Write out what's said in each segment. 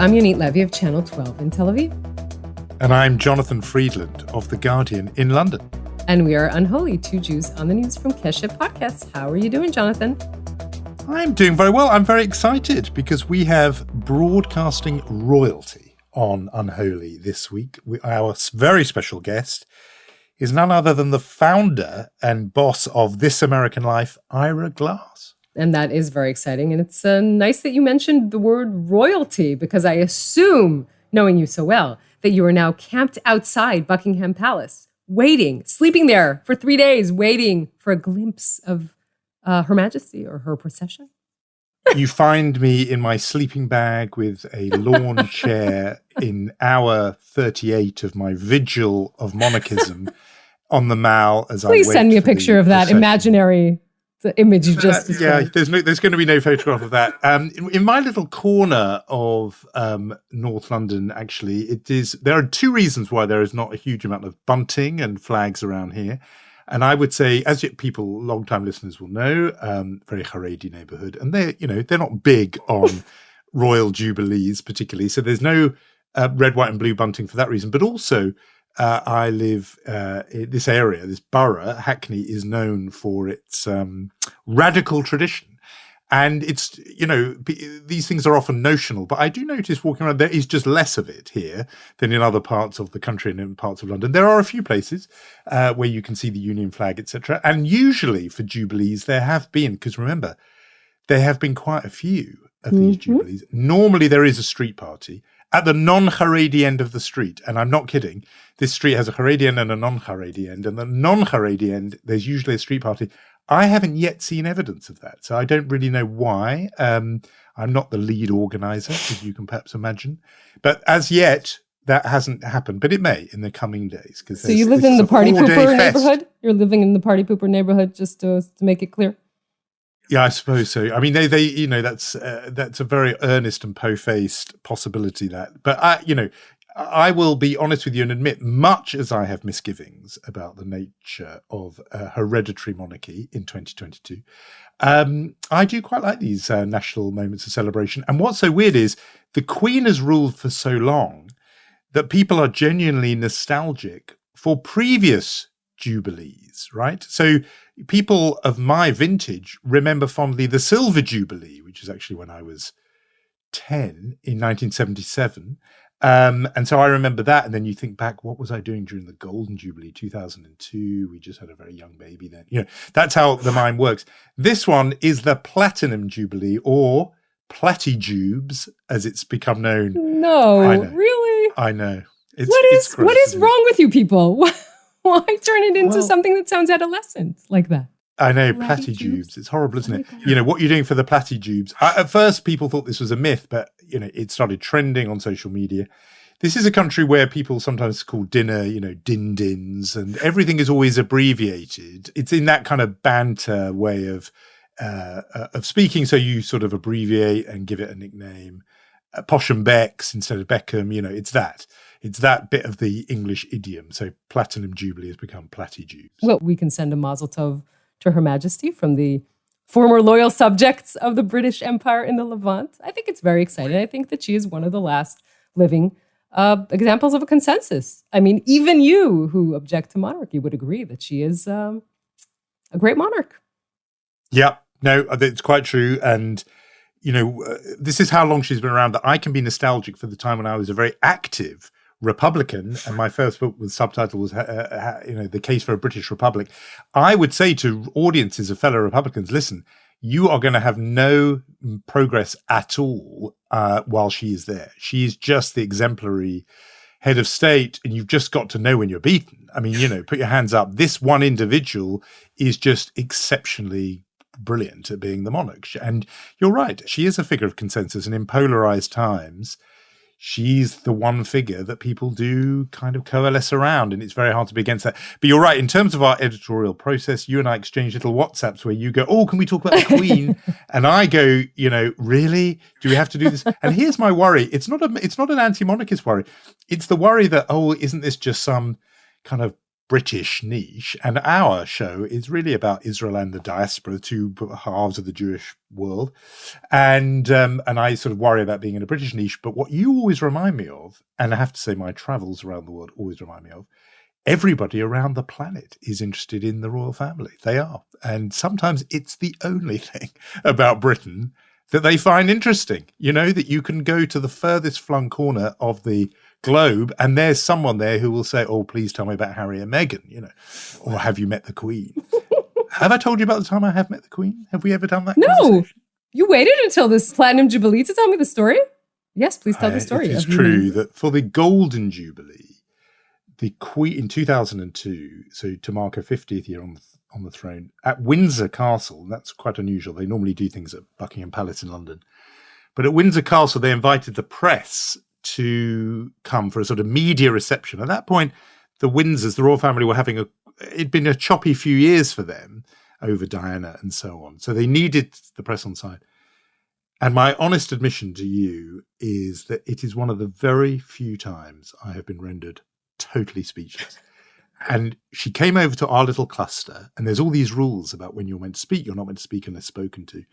I'm Yonit Levy of Channel 12 in Tel Aviv. And I'm Jonathan Friedland of The Guardian in London. And we are Unholy, two Jews on the news from Keshet Podcasts. How are you doing, Jonathan? I'm doing very well. I'm very excited because we have broadcasting royalty on Unholy this week. Our very special guest is none other than the founder and boss of This American Life, Ira Glass. And that is very exciting. And it's nice that you mentioned the word royalty, because I assume, knowing you so well, that you are now camped outside Buckingham Palace, waiting, sleeping there for 3 days, waiting for a glimpse of Her Majesty or her procession. You find me in my sleeping bag with a lawn chair in hour 38 of my vigil of monarchism on the Mall as Please I wait send me a for the picture of that procession. imaginary image you just described. Yeah, there's going to be no photograph of that. In my little corner of North London, actually, there are two reasons why there is not a huge amount of bunting and flags around here. And I would say, as people, long-time listeners will know, very Haredi neighborhood, and they're not big on royal jubilees particularly. So there's no red, white, and blue bunting for that reason. But also, I live in this area, this borough. Hackney is known for its radical tradition. And it's, these things are often notional, but I do notice walking around, there is just less of it here than in other parts of the country and in parts of London. There are a few places where you can see the Union flag, etc. And usually for Jubilees, there have been, because remember, there have been quite a few of these Jubilees. Normally there is a street party at the non-Haredi end of the street. And I'm not kidding. This street has a Haredi end and a non-Haredi end. And the non-Haredi end, there's usually a street party. I haven't yet seen evidence of that, so I don't really know why. I'm not the lead organizer, as you can perhaps imagine. But as yet, that hasn't happened. But it may in the coming days. So you live in the party pooper neighborhood? You're living in the party pooper neighborhood, just to make it clear? Yeah, I suppose so. I mean, they that's a very earnest and po-faced possibility but I will be honest with you and admit, much as I have misgivings about the nature of hereditary monarchy in 2022, I do quite like these national moments of celebration. And what's so weird is the Queen has ruled for so long that people are genuinely nostalgic for previous jubilees, right? So people of my vintage remember fondly the Silver Jubilee, which is actually when I was 10 in 1977. And so I remember that. And then you think back, what was I doing during the Golden Jubilee, 2002? We just had a very young baby then. That's how the mind works. This one is the Platinum Jubilee, or Platyjubes, as it's become known. No, really? I know. What is wrong with you people? Why turn it into something that sounds adolescent like that? I know, Platyjubes. It's horrible, isn't it? What you're doing for the Platyjubes. At first, people thought this was a myth, but, it started trending on social media. This is a country where people sometimes call dinner, din-dins, and everything is always abbreviated. It's in that kind of banter way of speaking, so you sort of abbreviate and give it a nickname. Posh and Becks instead of Beckham, it's that. It's that bit of the English idiom. So Platinum Jubilee has become Platyjubes. Well, we can send a mazel tov to Her Majesty from the former loyal subjects of the British Empire in the Levant. I think it's very exciting. I think that she is one of the last living examples of a consensus. I mean, even you who object to monarchy would agree that she is a great monarch. Yeah, no, it's quite true. And, this is how long she's been around, that I can be nostalgic for the time when I was a very active Republican, and my first book with subtitle was, The Case for a British Republic. I would say to audiences of fellow Republicans, listen, you are going to have no progress at all while she is there. She is just the exemplary head of state, and you've just got to know when you're beaten. I mean, put your hands up. This one individual is just exceptionally brilliant at being the monarch. And you're right, she is a figure of consensus, and in polarized times, she's the one figure that people do kind of coalesce around, and it's very hard to be against that. But you're right, in terms of our editorial process, you and I exchange little WhatsApps where you go, oh, can we talk about the Queen? And I go, really? Do we have to do this? And here's my worry. It's not an anti-monarchist worry. It's the worry that, isn't this just some kind of British niche, and our show is really about Israel and the diaspora, two halves of the Jewish world. And I sort of worry about being in a British niche. But what you always remind me of, and I have to say my travels around the world always remind me of, everybody around the planet is interested in the royal family. They are. And sometimes it's the only thing about Britain that they find interesting, that you can go to the furthest flung corner of the globe and there's someone there who will say, oh, please tell me about Harry and Meghan, or have you met the Queen? Have I told you about the time I have met the Queen? Have we ever done that? No, you waited until this Platinum Jubilee to tell me the story? Yes, please tell the story. It is true that for the Golden Jubilee, the Queen in 2002, so to mark her 50th year on the throne, at Windsor Castle, and that's quite unusual. They normally do things at Buckingham Palace in London. But at Windsor Castle, they invited the press to come for a sort of media reception. At that point, the Windsors, the royal family, were it'd been a choppy few years for them over Diana and so on. So they needed the press on side. And my honest admission to you is that it is one of the very few times I have been rendered totally speechless. And she came over to our little cluster, and there's all these rules about when you're meant to speak, you're not meant to speak unless spoken to.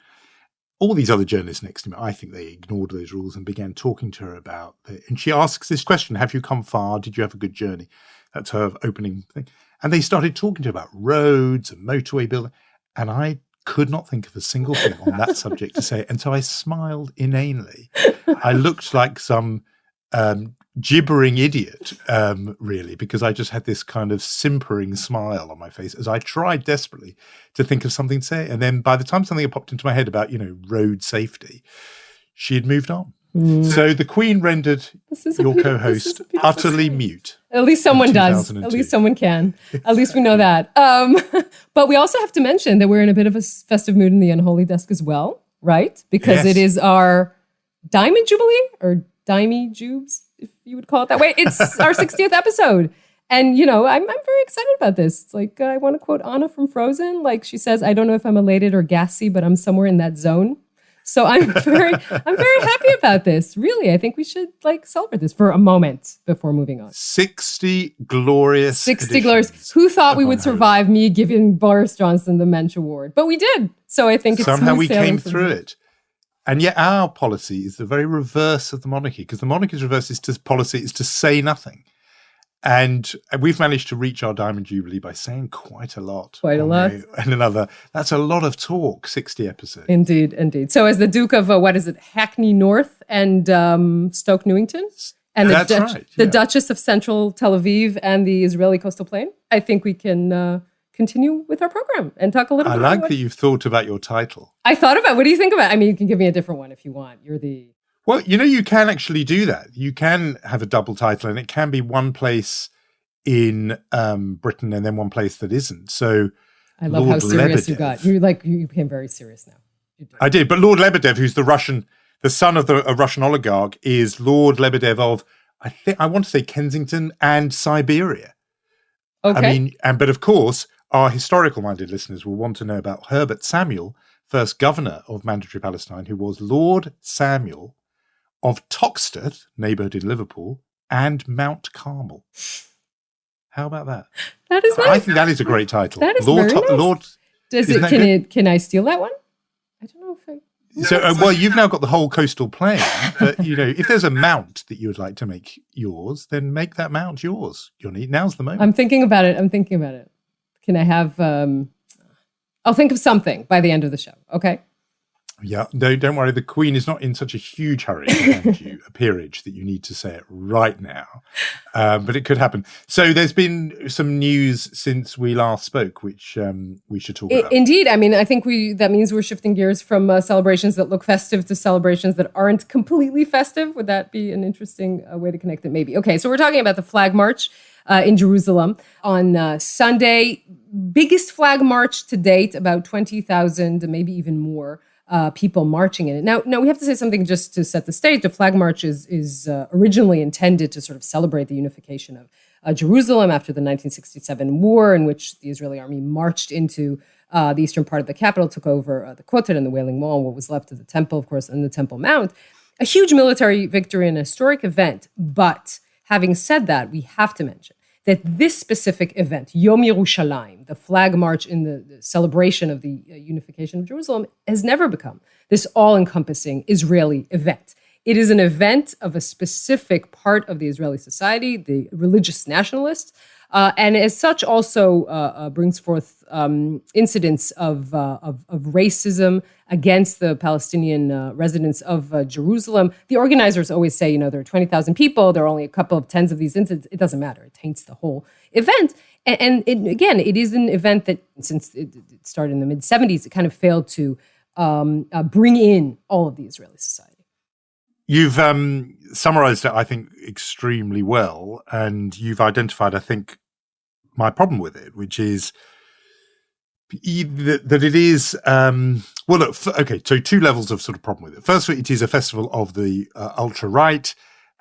All these other journalists next to me, I think they ignored those rules and began talking to her about it. And she asks this question, have you come far? Did you have a good journey? That's her opening thing. And they started talking to her about roads and motorway building. And I could not think of a single thing on that subject to say. And so I smiled inanely. I looked like some gibbering idiot, really, because I just had this kind of simpering smile on my face as I tried desperately to think of something to say. And then by the time something had popped into my head about, road safety, she had moved on. So the Queen rendered your co-host utterly mute. At least someone does. At least someone can. At least we know that. But we also have to mention that we're in a bit of a festive mood in the Unholy desk as well, right? Because It is our Diamond Jubilee, or Dimey Jubes, if you would call it that way. It's our 60th episode. And, I'm very excited about this. It's like, I want to quote Anna from Frozen. Like she says, I don't know if I'm elated or gassy, but I'm somewhere in that zone. So I'm very happy about this. Really, I think we should celebrate this for a moment before moving on. 60 glorious 60 glorious. Who thought we would survive me giving Boris Johnson the Mensch Award? But we did. So I think it's somehow we came through it. And yet our policy is the very reverse of the monarchy, because the monarchy's reverse is to say nothing. And we've managed to reach our Diamond Jubilee by saying quite a lot. Quite a lot. And another, that's a lot of talk, 60 episodes. Indeed, indeed. So as the Duke of, Hackney North and Stoke Newington, and the Duchess of Central Tel Aviv and the Israeli Coastal Plain, I think we can continue with our program and talk a little bit. I like that you've thought about your title. I thought about, what do you think about it? I mean, you can give me a different one if you want. You're the... Well, you can actually do that. You can have a double title, and it can be one place in Britain and then one place that isn't. So I love Lord how serious Lebedev, you got. You became very serious now. I did, but Lord Lebedev, who's the son of a Russian oligarch, is Lord Lebedev of, I want to say Kensington and Siberia. Okay. But of course, our historical-minded listeners will want to know about Herbert Samuel, first governor of Mandatory Palestine, who was Lord Samuel of Toxteth, neighbourhood in Liverpool, and Mount Carmel. How about that? That is nice. I think that is a great title. That is very nice. Lord, can I steal that one? I don't know if I... So, you've now got the whole coastal plain, but, if there's a mount that you would like to make yours, then make that mount yours, Yonit. Now's the moment. I'm thinking about it. Can I have... I'll think of something by the end of the show, okay? Yeah, no, don't worry. The Queen is not in such a huge hurry to hand you a peerage that you need to say it right now. But it could happen. So there's been some news since we last spoke, which we should talk about. Indeed. I mean, I think that means we're shifting gears from celebrations that look festive to celebrations that aren't completely festive. Would that be an interesting way to connect it? Maybe. Okay, so we're talking about the Flag March in Jerusalem on Sunday. Biggest flag march to date, about 20,000, maybe even more. People marching in it. Now, we have to say something just to set the stage. The Flag March is originally intended to sort of celebrate the unification of Jerusalem after the 1967 war, in which the Israeli army marched into the eastern part of the capital, took over the Kotel and the Wailing Wall, and what was left of the Temple, of course, and the Temple Mount. A huge military victory and a historic event. But having said that, we have to mention that this specific event, Yom Yerushalayim, the flag march in the celebration of the unification of Jerusalem, has never become this all-encompassing Israeli event. It is an event of a specific part of the Israeli society, the religious nationalists, and as such also brings forth incidents of racism against the Palestinian residents of Jerusalem. The organizers always say, there are 20,000 people, there are only a couple of tens of these incidents. It doesn't matter. It taints the whole event. And it is an event that, since it started in the mid-'70s, it kind of failed to bring in all of the Israeli society. You've summarized it, I think, extremely well, and you've identified, I think, my problem with it, which is that it is, so two levels of sort of problem with it. First, it is a festival of the ultra-right,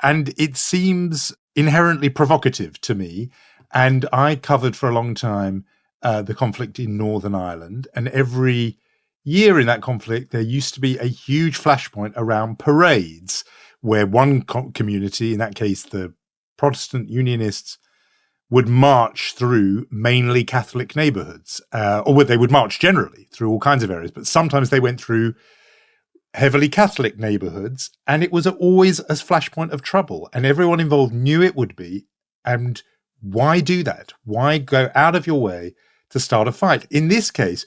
and it seems inherently provocative to me. And I covered for a long time the conflict in Northern Ireland, and every year in that conflict, there used to be a huge flashpoint around parades where one community, in that case, the Protestant Unionists, would march through mainly Catholic neighborhoods, or they would march generally through all kinds of areas, but sometimes they went through heavily Catholic neighborhoods, and it was always a flashpoint of trouble, and everyone involved knew it would be. And why do that? Why go out of your way to start a fight? In this case,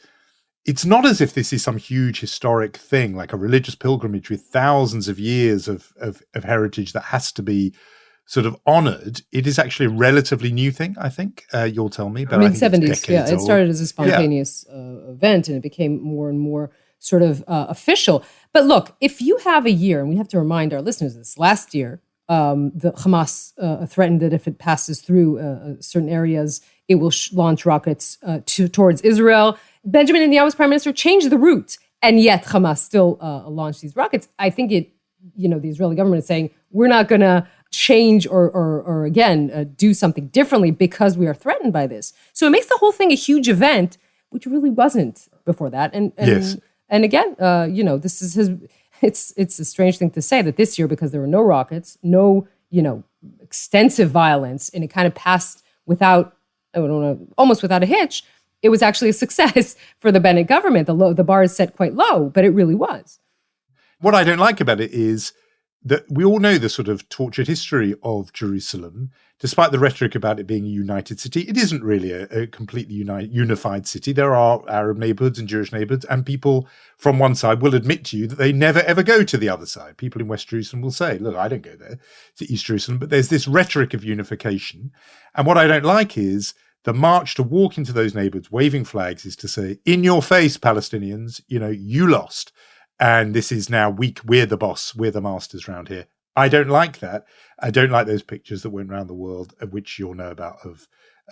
it's not as if this is some huge historic thing, like a religious pilgrimage with thousands of years of heritage that has to be sort of honored. It is actually a relatively new thing, I think. You'll tell me. But Mid-'70s, yeah. It started as a spontaneous event, and it became more and more sort of official. But look, if you have a year, and we have to remind our listeners this, last year, the Hamas threatened that if it passes through certain areas, it will launch rockets towards Israel. Benjamin Netanyahu's prime minister changed the route, and yet Hamas still launched these rockets. I think the Israeli government is saying, we're not going to change or again, do something differently because we are threatened by this. So it makes the whole thing a huge event, which really wasn't before that. And yes. And again, this is it's a strange thing to say that this year, because there were no rockets, no, extensive violence, and it kind of passed without, almost without a hitch. It was actually a success for the Bennett government. The bar is set quite low, but it really was. What I don't like about it is that we all know the sort of tortured history of Jerusalem. Despite the rhetoric about it being a united city, it isn't really a completely unified city. There are Arab neighborhoods and Jewish neighborhoods, and people from one side will admit to you that they never, ever go to the other side. People in West Jerusalem will say, look, I don't go there to East Jerusalem. But there's this rhetoric of unification. And what I don't like is the march to walk into those neighborhoods waving flags is to say, in your face, Palestinians, you lost. And this is now we're the boss, we're the masters around here. I don't like that. I don't like those pictures that went around the world, of which you'll know about,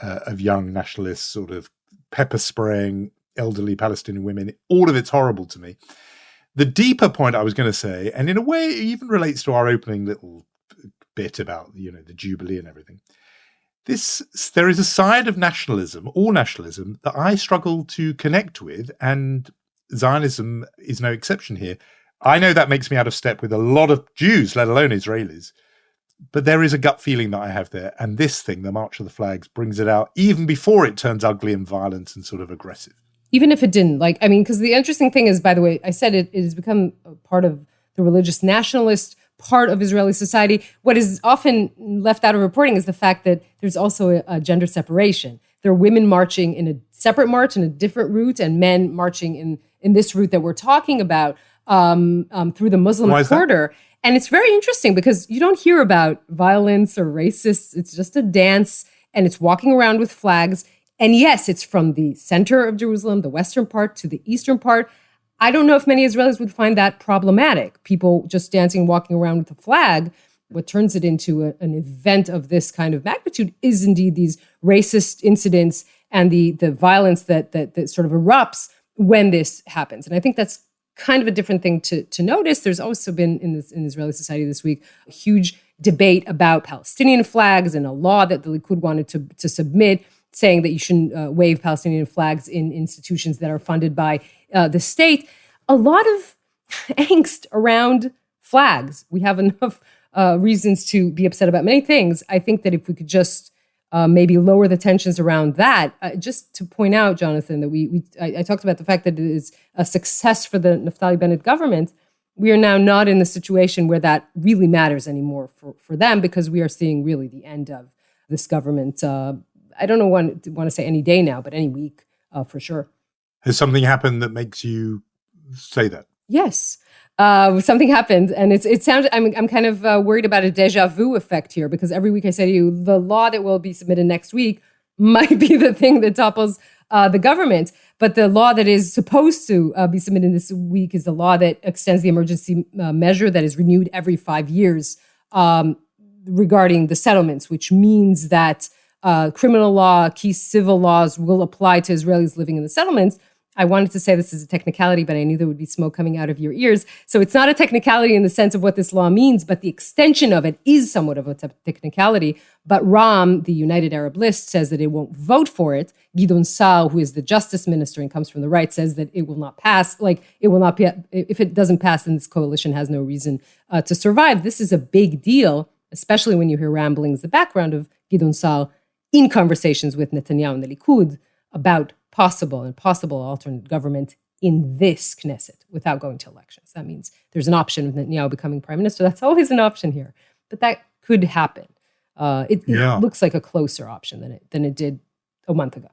of young nationalists sort of pepper spraying elderly Palestinian women. All of it's horrible to me. The deeper point I was going to say, and in a way it even relates to our opening little bit about, the Jubilee and everything. There is a side of nationalism, all nationalism, that I struggle to connect with, and Zionism is no exception here. I know that makes me out of step with a lot of Jews, let alone Israelis. But there is a gut feeling that I have there. And this thing, the March of the Flags, brings it out even before it turns ugly and violent and sort of aggressive. Even if it didn't, because the interesting thing is, by the way, I said it has become a part of the religious nationalist part of Israeli society. What is often left out of reporting is the fact that there's also a gender separation. There are women marching in a separate march in a different route, and men marching in this route that we're talking about through the Muslim quarter. And it's very interesting because you don't hear about violence or racists. It's just a dance, and it's walking around with flags. And yes, it's from the center of Jerusalem, the western part, to the eastern part. I don't know if many Israelis would find that problematic. People just dancing, walking around with a flag. What turns it into an event of this kind of magnitude is indeed these racist incidents and the violence that sort of erupts when this happens. And I think that's kind of a different thing to notice. There's also been in Israeli society this week a huge debate about Palestinian flags and a law that the Likud wanted to submit, saying that you shouldn't wave Palestinian flags in institutions that are funded by the state. A lot of angst around flags. We have enough reasons to be upset about many things. I think that if we could just maybe lower the tensions around that. Just to point out, Jonathan, that I talked about the fact that it is a success for the Naftali Bennett government. We are now not in the situation where that really matters anymore for them, because we are seeing really the end of this government. I don't know want to say any day now, but any week for sure. Has something happened that makes you say that? Yes. Something happened, and it sounds. I'm kind of worried about a deja vu effect here, because every week I say to you, the law that will be submitted next week might be the thing that topples the government. But the law that is supposed to be submitted this week is the law that extends the emergency measure that is renewed every 5 years regarding the settlements, which means that criminal law, key civil laws will apply to Israelis living in the settlements. I wanted to say this is a technicality, but I knew there would be smoke coming out of your ears. So it's not a technicality in the sense of what this law means, but the extension of it is somewhat of a technicality. But Ram, the United Arab List, says that it won't vote for it. Gideon Sa'ar, who is the justice minister and comes from the right, says that it will not pass. Like, it will not be, if it doesn't pass, then this coalition has no reason to survive. This is a big deal, especially when you hear ramblings, the background of Gideon Sa'ar in conversations with Netanyahu and the Likud about possible alternate government in this Knesset without going to elections. That means there's an option of Netanyahu becoming prime minister. That's always an option here, but that could happen. It looks like a closer option than it did a month ago.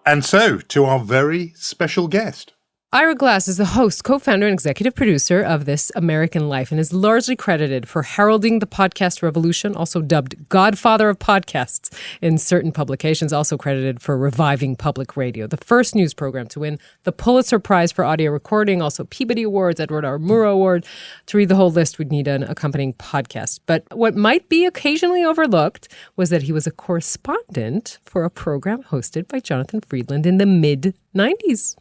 And so, to our very special guest. Ira Glass is the host, co-founder, and executive producer of This American Life, and is largely credited for heralding the podcast revolution, also dubbed Godfather of Podcasts in certain publications, also credited for reviving public radio, the first news program to win the Pulitzer Prize for audio recording, also Peabody Awards, Edward R. Murrow Award. To read the whole list, we'd need an accompanying podcast. But what might be occasionally overlooked was that he was a correspondent for a program hosted by Jonathan Friedland in the mid-90s.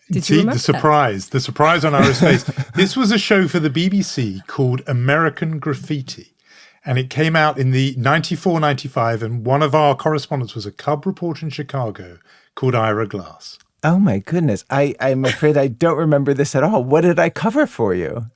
See, the surprise on Ira's face. This was a show for the BBC called American Graffiti. And it came out in the 94, 95. And one of our correspondents was a cub reporter in Chicago called Ira Glass. Oh, my goodness. I'm afraid I don't remember this at all. What did I cover for you?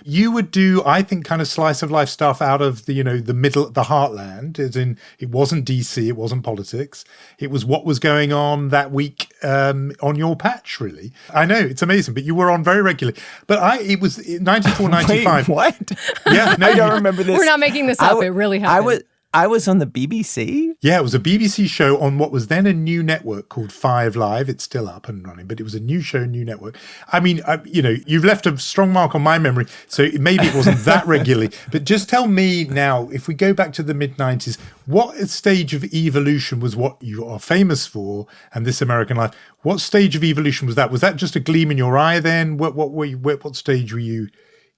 You would do, I think, kind of slice of life stuff out of the, the middle, the heartland, as in it wasn't DC, it wasn't politics. It was what was going on that week on your patch, really. I know, it's amazing, but you were on very regularly. But it was 94, 95. Wait, what? Yeah, no, I don't remember this. We're not making this up. It really happened. I was on the BBC? Yeah, it was a BBC show on what was then a new network called 5 Live. It's still up and running, but it was a new show, new network. I mean, you've left a strong mark on my memory, so maybe it wasn't that regularly. But just tell me now, if we go back to the mid-90s, what stage of evolution was what you are famous for and This American Life? What stage of evolution was that? Was that just a gleam in your eye then? What stage were you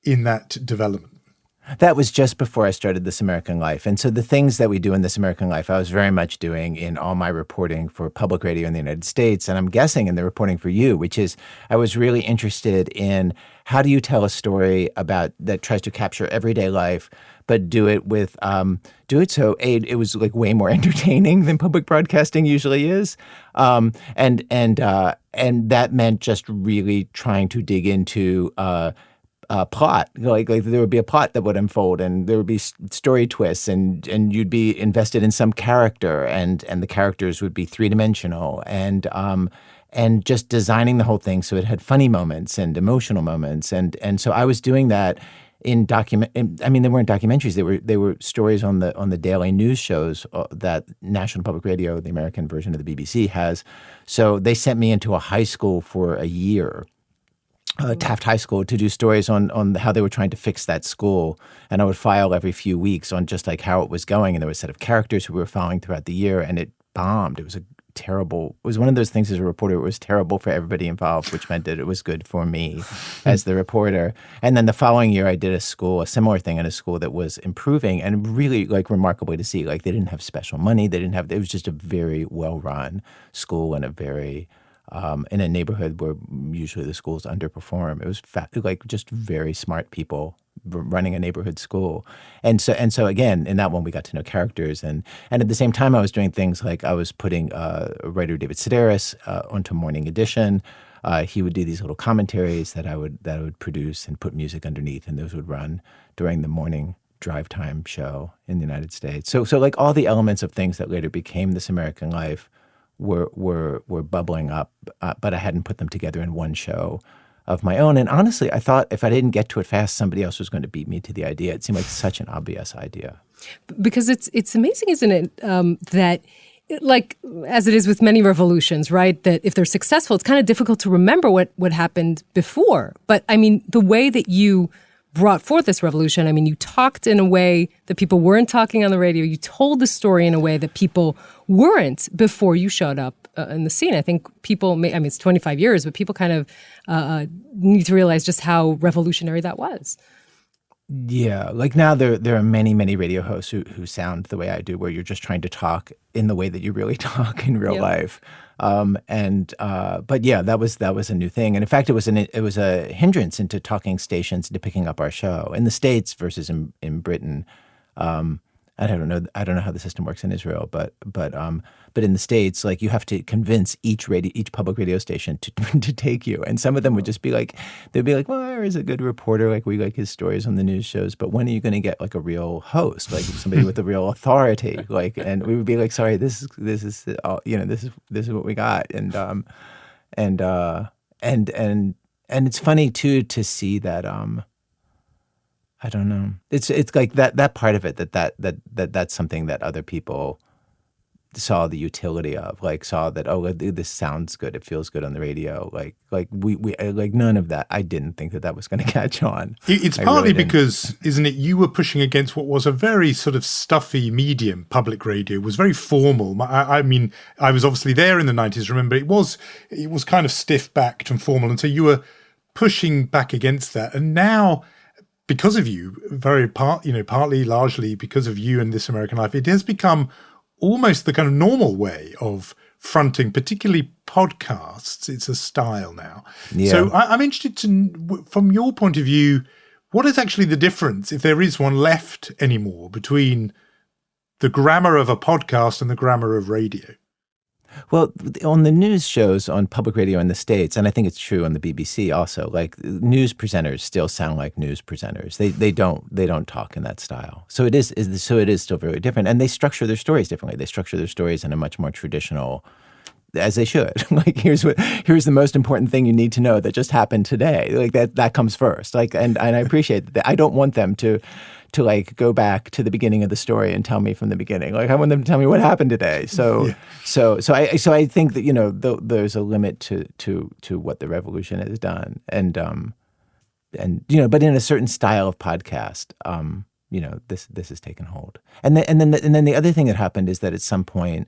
in that development? That was just before I started This American Life. And so the things that we do in This American Life, I was very much doing in all my reporting for public radio in the United States. And I'm guessing in the reporting for you, which is I was really interested in how do you tell a story about that tries to capture everyday life, but do it with so it was like way more entertaining than public broadcasting usually is. And that meant just really trying to dig into plot, like there would be a plot that would unfold, and there would be story twists, and you'd be invested in some character, and the characters would be three-dimensional, and just designing the whole thing so it had funny moments and emotional moments, and so I was doing that in I mean, they weren't documentaries; they were stories on the daily news shows that National Public Radio, the American version of the BBC, has. So they sent me into a high school for a year. Taft High School to do stories on how they were trying to fix that school. And I would file every few weeks on just like how it was going. And there was a set of characters who we were following throughout the year, and it bombed. It was one of those things as a reporter, it was terrible for everybody involved, which meant that it was good for me as the reporter. And then the following year I did a similar thing at a school that was improving, and really like remarkably to see, like they didn't have special money. It was just a very well-run school and a very in a neighborhood where usually the schools underperform. It was like just very smart people running a neighborhood school. And so again, in that one, we got to know characters. And at the same time, I was doing things like I was putting writer David Sedaris onto Morning Edition. he would do these little commentaries that I would produce and put music underneath, and those would run during the morning drive time show in the United States. So like all the elements of things that later became This American Life were bubbling up, but I hadn't put them together in one show of my own. And honestly, I thought if I didn't get to it fast, somebody else was going to beat me to the idea. It seemed like such an obvious idea. Because it's amazing, isn't it, that like as it is with many revolutions, right, that if they're successful, it's kind of difficult to remember what happened before. But I mean, the way that you brought forth this revolution, I mean, you talked in a way that people weren't talking on the radio. You told the story in a way that people weren't before you showed up in the scene. I think people it's 25 years, but people kind of need to realize just how revolutionary that was. Yeah, like now there are many radio hosts who sound the way I do, where you're just trying to talk in the way that you really talk in real life. But yeah, that was a new thing, and in fact, it was a hindrance into talking stations into picking up our show in the States versus in Britain. I don't know how the system works in Israel, but in the States, like you have to convince each public radio station to take you, and some of them would just be like, they'd be like, well, Ira's a good reporter, like we like his stories on the news shows, but when are you going to get like a real host, like somebody with a real authority, like? And we would be like, sorry, this is this is what we got, and it's funny too to see that. I don't know. It's like that part of it that's something that other people saw the utility of, like saw that, oh, this sounds good, it feels good on the radio, like we like none of that. I didn't think that was going to catch on. It's partly because, isn't it, you were pushing against what was a very sort of stuffy medium. Public radio was very formal. I mean, I was obviously there in the 90s. Remember, it was kind of stiff-backed and formal, and so you were pushing back against that. And now, because of you, partly, largely because of you and This American Life, it has become almost the kind of normal way of fronting, particularly podcasts. It's a style now. Yeah. So I'm interested from your point of view, what is actually the difference, if there is one left anymore, between the grammar of a podcast and the grammar of radio? Well, on the news shows on public radio in the States, and I think it's true on the BBC also, like news presenters still sound like news presenters. They don't talk in that style. So it is still very different, and they structure their stories differently. They structure their stories in a much more traditional, as they should. Like here's the most important thing you need to know that just happened today. Like that comes first. Like and I appreciate that. I don't want them to like go back to the beginning of the story and tell me from the beginning. Like I want them to tell me what happened today. So I think that there's a limit to what the revolution has done, and but in a certain style of podcast, this has taken hold. And then the other thing that happened is that at some point,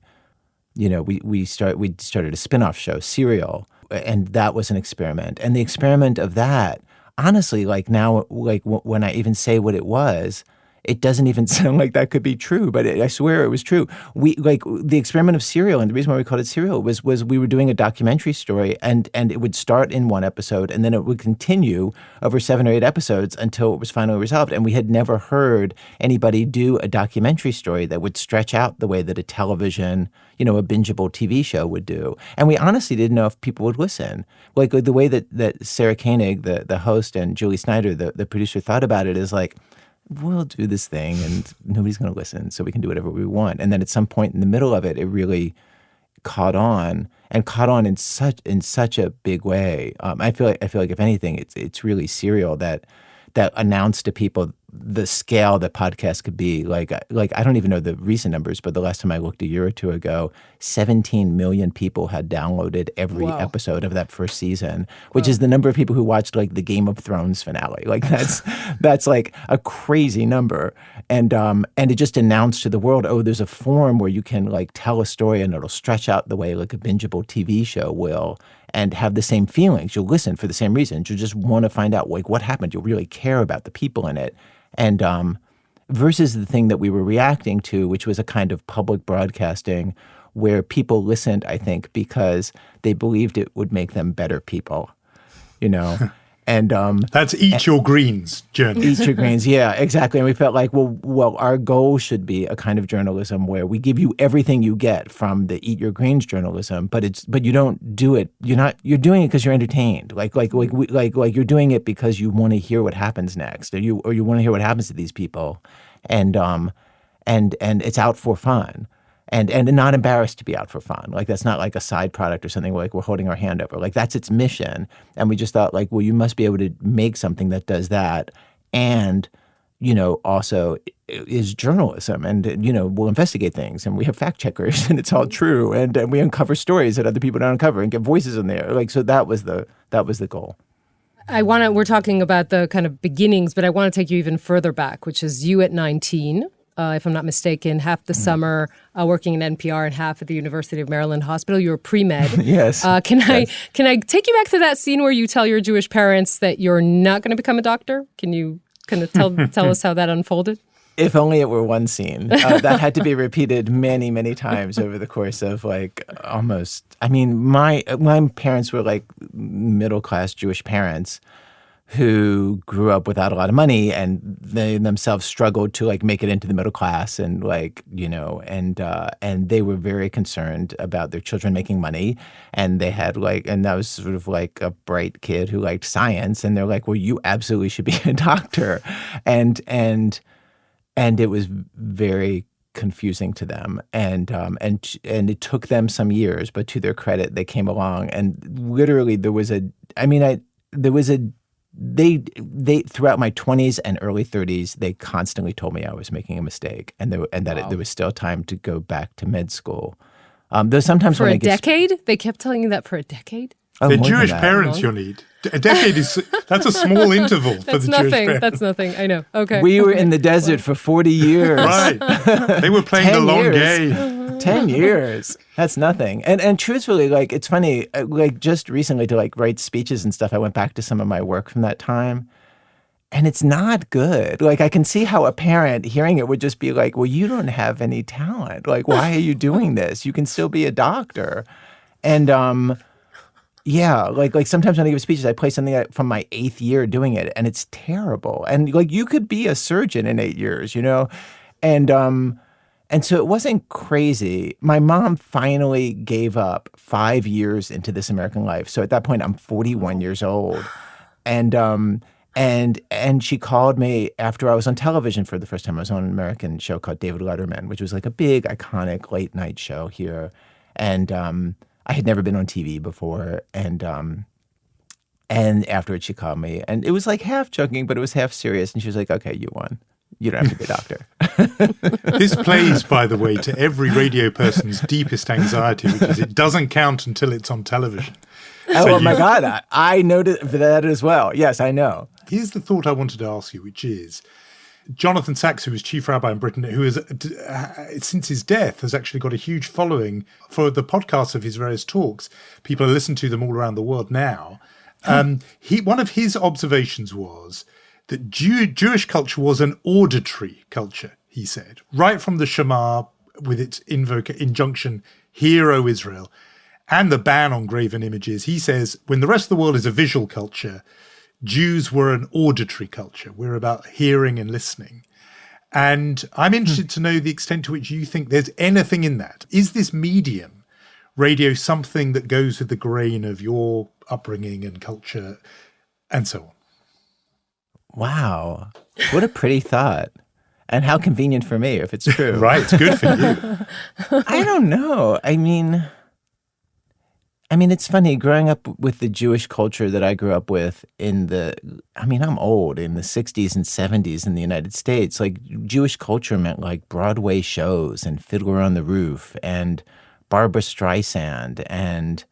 we started a spin-off show, Serial, and that was an experiment. And the experiment of that, honestly, like now, like when I even say what it was, it doesn't even sound like that could be true, but I swear it was true. We like the experiment of Serial, and the reason why we called it Serial was we were doing a documentary story, and it would start in one episode, and then it would continue over 7 or 8 episodes until it was finally resolved. And we had never heard anybody do a documentary story that would stretch out the way that a television, a bingeable TV show would do. And we honestly didn't know if people would listen. Like the way that Sarah Koenig, the host, and Julie Snyder, the producer, thought about it is like, we'll do this thing and nobody's going to listen, so we can do whatever we want. And then at some point in the middle of it, it really caught on in such a big way. I feel like if anything, it's really Serial that announced to people the scale that podcasts could be. Like I don't even know the recent numbers, but the last time I looked a year or two ago, 17 million people had downloaded every episode of that first season, which is the number of people who watched like the Game of Thrones finale. Like that's like a crazy number. And it just announced to the world, oh, there's a form where you can like tell a story and it'll stretch out the way like a bingeable TV show will, and have the same feelings. You'll listen for the same reasons. You'll just want to find out like what happened. You'll really care about the people in it. And versus the thing that we were reacting to, which was a kind of public broadcasting where people listened, I think, because they believed it would make them better people, And that's Eat Your Greens journey. Eat Your Greens, yeah, exactly. And we felt like, well, our goal should be a kind of journalism where we give you everything you get from the Eat Your Greens journalism, but you don't do it. You're doing it because you're entertained. Like you're doing it because you want to hear what happens next, or you want to hear what happens to these people, and it's out for fun. And not embarrassed to be out for fun. Like, that's not like a side product or something like we're holding our hand over. Like, that's its mission. And we just thought, like, well, you must be able to make something that does that and, also is journalism. And, we'll investigate things. And we have fact checkers and it's all true. And we uncover stories that other people don't uncover and get voices in there. Like, so that was the goal. We're talking about the kind of beginnings, but I want to take you even further back, which is you at 19. If I'm not mistaken, half the summer working in NPR and half at the University of Maryland Hospital. You were pre-med. Yes. Can I take you back to that scene where you tell your Jewish parents that you're not going to become a doctor? Can you kind of tell us how that unfolded? If only it were one scene. That had to be repeated many, many times over the course of almost. I mean, my parents were like middle-class Jewish parents who grew up without a lot of money, and they themselves struggled to make it into the middle class, and and they were very concerned about their children making money, and they had and that was sort of like a bright kid who liked science, and they're like, well, you absolutely should be a doctor, and it was very confusing to them, and it took them some years, but to their credit, they came along, and literally they throughout my 20s and early 30s, they constantly told me I was making a mistake, and that there was still time to go back to med school. Though sometimes for a decade, they kept telling you that for a decade. Oh, they're Jewish parents, Yonit. A decade that's a small interval for the Jewish parents. That's nothing. I know. Okay. We were in the desert for 40 years. Right. They were playing the long game. 10 years. That's nothing. And truthfully, it's funny, just recently to write speeches and stuff, I went back to some of my work from that time, and it's not good. I can see how a parent hearing it would just be like, well, you don't have any talent. Why are you doing this? You can still be a doctor. And yeah, sometimes when I give speeches, I play something from my 8th year doing it, and it's terrible. And you could be a surgeon in 8 years, And so it wasn't crazy. My mom finally gave up 5 years into This American Life. So at that point, I'm 41 years old. And she called me after I was on television for the first time. I was on an American show called David Letterman, which was a big, iconic late night show here. And I had never been on TV before. And afterwards, she called me. And it was half joking, but it was half serious. And she was like, okay, you won. You don't have to be a doctor. This plays, by the way, to every radio person's deepest anxiety, which is it doesn't count until it's on television. Oh my God, I know that as well. Yes, I know. Here's the thought I wanted to ask you, which is, Jonathan Sacks, who was chief rabbi in Britain, who has, since his death, has actually got a huge following for the podcasts of his various talks. People listen to them all around the world now. One of his observations was that Jewish culture was an auditory culture, he said, right from the Shema with its injunction, "Hear, O Israel," and the ban on graven images. He says, when the rest of the world is a visual culture, Jews were an auditory culture. We're about hearing and listening. And I'm interested to know the extent to which you think there's anything in that. Is this medium, radio, something that goes with the grain of your upbringing and culture and so on? Wow. What a pretty thought. And how convenient for me if it's true. Right. Good for you. I don't know. I mean, it's funny growing up with the Jewish culture that I grew up with I'm old, in the 60s and 70s in the United States. Jewish culture meant Broadway shows and Fiddler on the Roof and Barbra Streisand and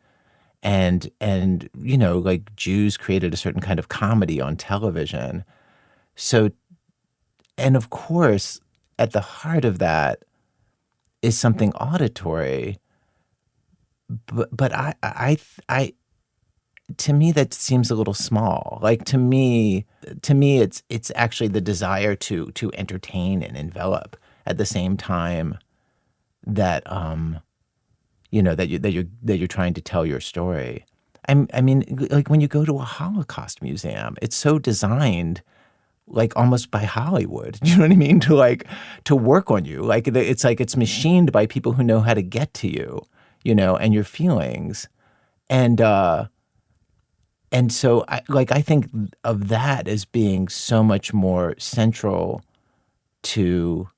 Jews created a certain kind of comedy on television. So, and of course, at the heart of that is something auditory. But I to me that seems a little small. To me, it's actually the desire to entertain and envelop at the same time that that you're trying to tell your story. I mean, like when you go to a Holocaust museum, it's so designed like almost by Hollywood. You know what I mean? To work on you. It's like it's machined by people who know how to get to you, and your feelings. And so I think of that as being so much more central to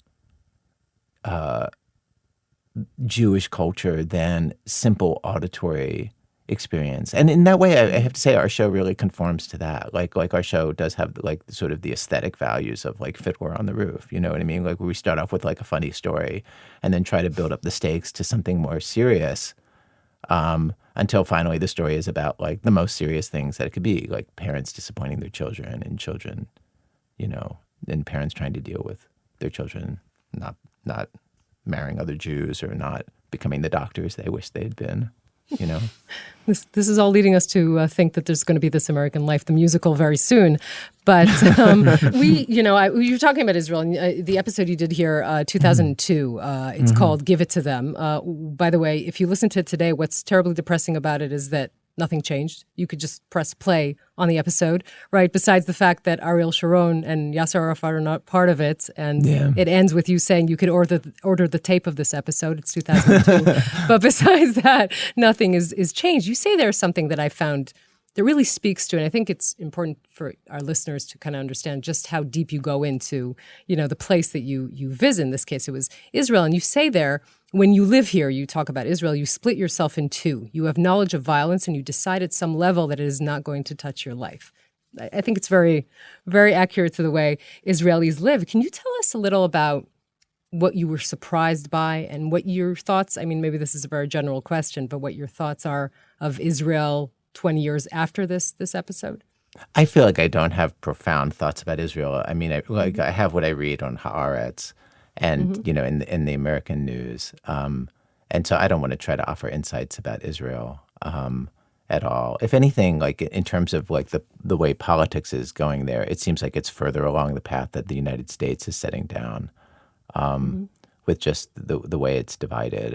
Jewish culture than simple auditory experience. And in that way, I have to say our show really conforms to that. Like our show does have like sort of the aesthetic values of like Fiddler on the Roof. You know what I mean? Like where we start off with like a funny story and then try to build up the stakes to something more serious, until finally the story is about like the most serious things that it could be, like parents disappointing their children and children, and parents trying to deal with their children not marrying other Jews or not becoming the doctors they wish they had been. This is all leading us to think that there's going to be This American Life, the musical, very soon. But you're talking about Israel, and the episode you did here, 2002, it's called Give It to Them. By the way, if you listen to it today, what's terribly depressing about it is that nothing changed. You could just press play on the episode, right? Besides the fact that Ariel Sharon and Yasser Arafat are not part of it. And it ends with you saying you could order the tape of this episode. It's 2002. But besides that, nothing is changed. You say there's something that I found that really speaks to, and I think it's important for our listeners to kind of understand just how deep you go into, the place that you visit. In this case, it was Israel. And you say there, when you live here, you talk about Israel, you split yourself in two. You have knowledge of violence and you decide at some level that it is not going to touch your life. I think it's very, very accurate to the way Israelis live. Can you tell us a little about what you were surprised by and what your thoughts, I mean, maybe this is a very general question, but what your thoughts are of Israel 20 years after this episode? I feel like I don't have profound thoughts about Israel. I mean, I have what I read on Haaretz and, in the American news. And so I don't want to try to offer insights about Israel at all. If anything, like in terms of like the way politics is going there, it seems like it's further along the path that the United States is setting down with just the way it's divided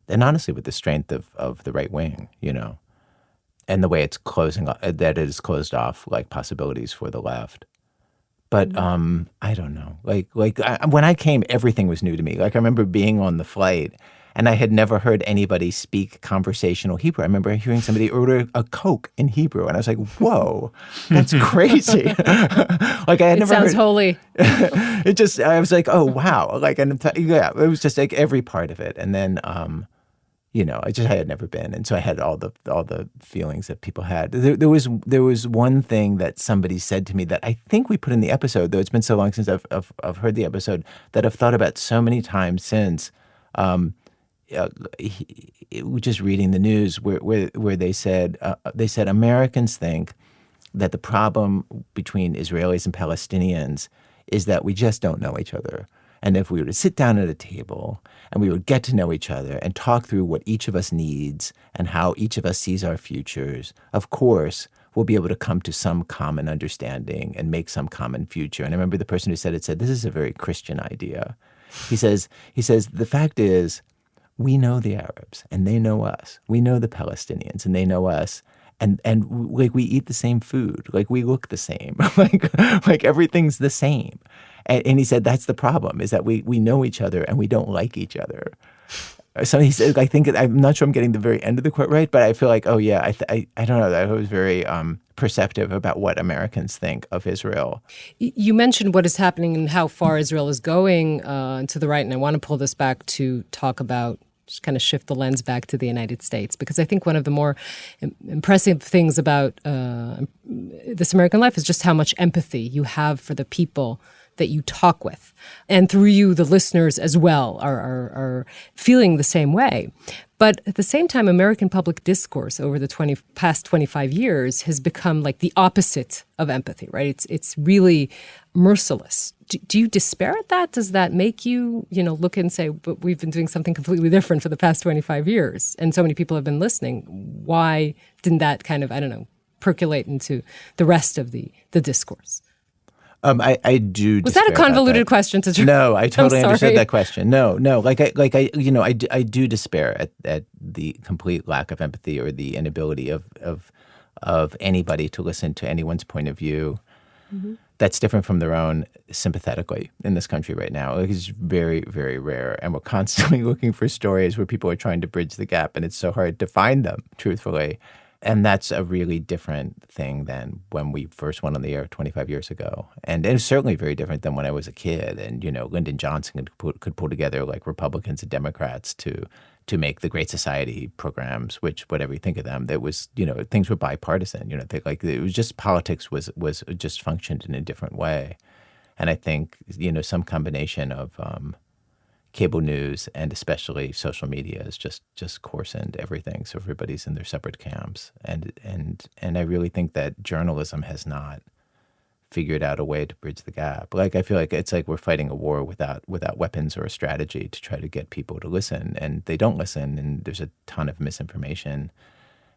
and honestly with the strength of the right wing, and the way it's that it has closed off like possibilities for the left. But I don't know. When I came, everything was new to me. Like I remember being on the flight, and I had never heard anybody speak conversational Hebrew. I remember hearing somebody order a Coke in Hebrew, and I was like, "Whoa, that's crazy!" Like I had never. It sounds holy. I was like, "Oh wow!" Like, and it was just like every part of it, and then. I had never been, and so I had all the feelings that people had. There was one thing that somebody said to me that I think we put in the episode, though it's been so long since I've heard the episode, that I've thought about so many times since. Just reading the news where they said Americans think that the problem between Israelis and Palestinians is that we just don't know each other. And if we were to sit down at a table and we would get to know each other and talk through what each of us needs and how each of us sees our futures, of course, we'll be able to come to some common understanding and make some common future. And I remember the person who said it said, this is a very Christian idea. He says, the fact is, we know the Arabs and they know us. We know the Palestinians and they know us. And like we eat the same food, like we look the same, like everything's the same. And he said that's the problem, is that we know each other and we don't like each other. So he said, I'm not sure I'm getting the very end of the quote right, but I feel like, oh yeah, I don't know. I was very perceptive about what Americans think of Israel. You mentioned what is happening and how far Israel is going to the right, and I want to pull this back to talk about, just kind of shift the lens back to the United States, because I think one of the more impressive things about This American Life is just how much empathy you have for the people that you talk with. And through you, the listeners as well are feeling the same way. But at the same time, American public discourse over the past 25 years has become like the opposite of empathy, right? It's really merciless. Do you despair at that? Does that make you, look and say, but we've been doing something completely different for the past 25 years, and so many people have been listening. Why didn't that kind of, percolate into the rest of the discourse? I do. Was that a convoluted question to try? No, I totally understood sorry. that question. No. I do despair at the complete lack of empathy or the inability of anybody to listen to anyone's point of view that's different from their own sympathetically in this country right now. Like, it's very, very rare, and we're constantly looking for stories where people are trying to bridge the gap, and it's so hard to find them, truthfully. And that's a really different thing than when we first went on the air 25 years ago. And it's certainly very different than when I was a kid. And, Lyndon Johnson could pull together like Republicans and Democrats to make the Great Society programs, which, whatever you think of them, that was, things were bipartisan. It was just politics was just functioned in a different way. And I think, some combination of cable news and especially social media has just coarsened everything. So everybody's in their separate camps, and I really think that journalism has not figured out a way to bridge the gap. Like, I feel like it's like we're fighting a war without weapons or a strategy to try to get people to listen, and they don't listen, and there's a ton of misinformation,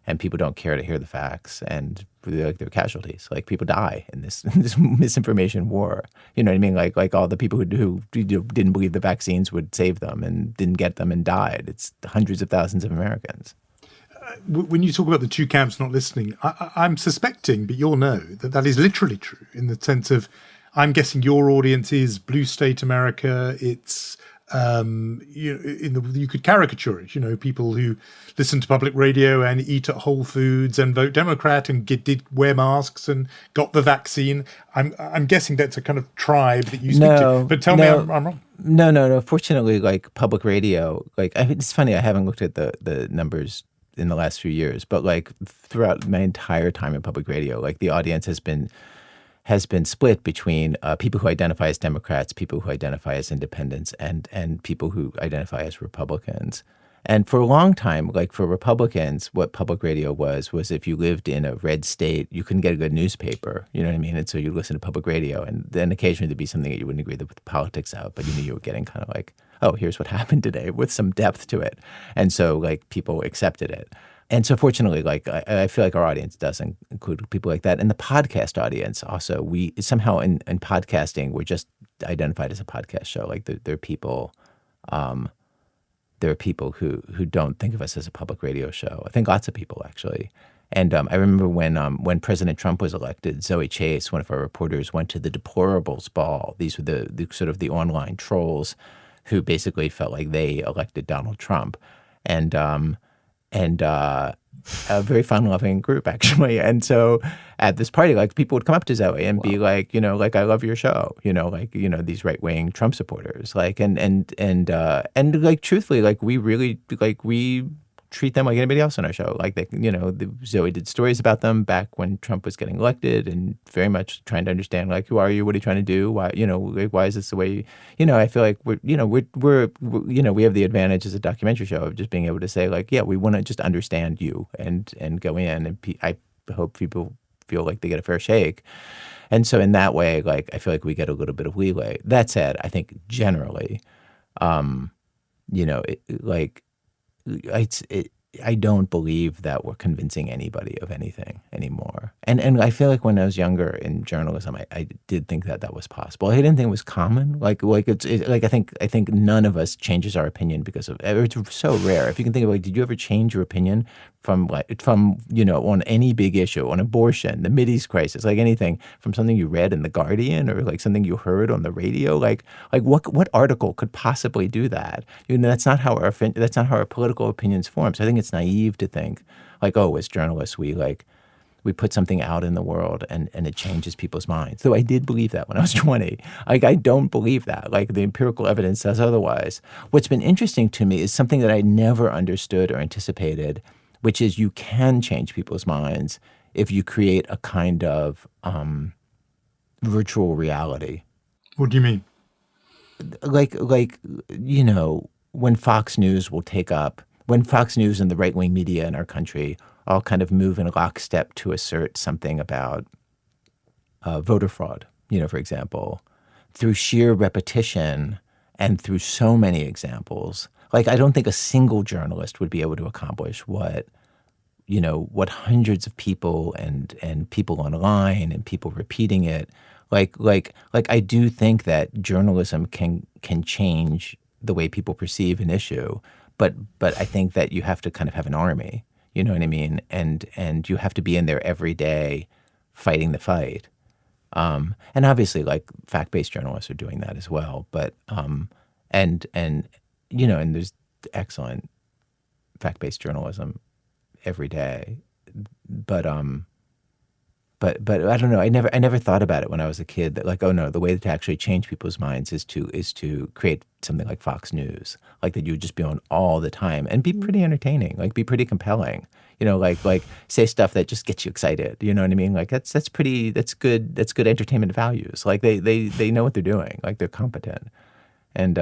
and people don't care to hear the facts, and they're casualties. Like, people die in this misinformation war. You know what I mean? Like all the people who didn't believe the vaccines would save them and didn't get them and died. It's hundreds of thousands of Americans. When you talk about the two camps not listening, I'm suspecting, but you'll know, that is literally true in the sense of, I'm guessing your audience is blue state America. It's you could caricature it. People who listen to public radio and eat at Whole Foods and vote Democrat and did wear masks and got the vaccine. I'm guessing that's a kind of tribe that you speak to. But tell me I'm wrong. No. Fortunately, like public radio, it's funny. I haven't looked at the numbers in the last few years, but like throughout my entire time in public radio, like the audience has been split between people who identify as Democrats, people who identify as independents, and people who identify as Republicans. And for a long time, like for Republicans, what public radio was if you lived in a red state, you couldn't get a good newspaper. You know what I mean? And so you listen to public radio, and then occasionally there'd be something that you wouldn't agree with the politics out, but you knew you were getting kind of like, oh, here's what happened today with some depth to it. And so like people accepted it. And so fortunately, like I feel like our audience doesn't include people like that. And the podcast audience also, we somehow in podcasting, we're just identified as a podcast show. Like there are people who don't think of us as a public radio show. I think lots of people actually. And I remember when President Trump was elected, Zoe Chase, one of our reporters, went to the deplorables ball. These were the sort of the online trolls who basically felt like they elected Donald Trump. And a very fun-loving group, actually. And so at this party, like people would come up to Zoe and be like, like, I love your show, these right-wing Trump supporters, like, and like, truthfully, like, we really, like, we treat them like anybody else on our show. Like, Zoe did stories about them back when Trump was getting elected, and very much trying to understand, like, who are you? What are you trying to do? Why, like, why is this the way? I feel like we're we have the advantage as a documentary show of just being able to say, like, yeah, we want to just understand you and go in, and I hope people feel like they get a fair shake. And so in that way, like, I feel like we get a little bit of leeway. That said, I think generally, I don't believe that we're convincing anybody of anything anymore. And I feel like when I was younger in journalism, I did think that was possible. I didn't think it was common. I think none of us changes our opinion because of it. It's so rare. If you can think of, like, did you ever change your opinion from on any big issue, on abortion, the Mideast crisis, like anything, from something you read in The Guardian or like something you heard on the radio? Like what article could possibly do that? That's not how our political opinions form. So I think it's naive to think like, oh, as journalists, we put something out in the world and it changes people's minds. So I did believe that when I was 20. Like, I don't believe that. Like, the empirical evidence says otherwise. What's been interesting to me is something that I never understood or anticipated, which is you can change people's minds if you create a kind of virtual reality. What do you mean? Like when Fox News when Fox News and the right-wing media in our country all kind of move in lockstep to assert something about voter fraud, for example, through sheer repetition and through so many examples. Like, I don't think a single journalist would be able to accomplish what hundreds of people and people online and people repeating it, Like I do think that journalism can change the way people perceive an issue, but I think that you have to kind of have an army, you know what I mean? And you have to be in there every day fighting the fight. And obviously, like, fact-based journalists are doing that as well. But and there's excellent fact-based journalism every day. But I don't know. I never thought about it when I was a kid that, like, oh no, the way to actually change people's minds is to create something like Fox News, like that you would just be on all the time and be pretty entertaining, like be pretty compelling. Like say stuff that just gets you excited. You know what I mean? Like that's good entertainment values. Like they know what they're doing. Like they're competent, and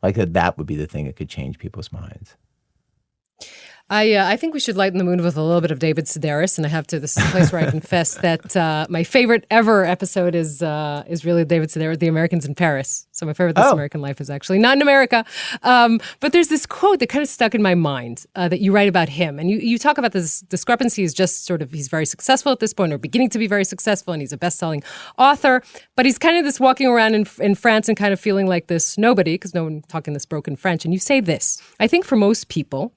like that would be the thing that could change people's minds. I think we should lighten the mood with a little bit of David Sedaris, and this is a place where I confess that my favorite ever episode is really David Sedaris, The Americans in Paris. So my favorite This American Life is actually not in America. But there's this quote that kind of stuck in my mind that you write about him. And you talk about this discrepancy is just sort of, he's very successful at this point, or beginning to be very successful, and he's a best-selling author. But he's kind of this walking around in France and kind of feeling like this nobody, because no one talking this broken French. And you say this: I think for most people,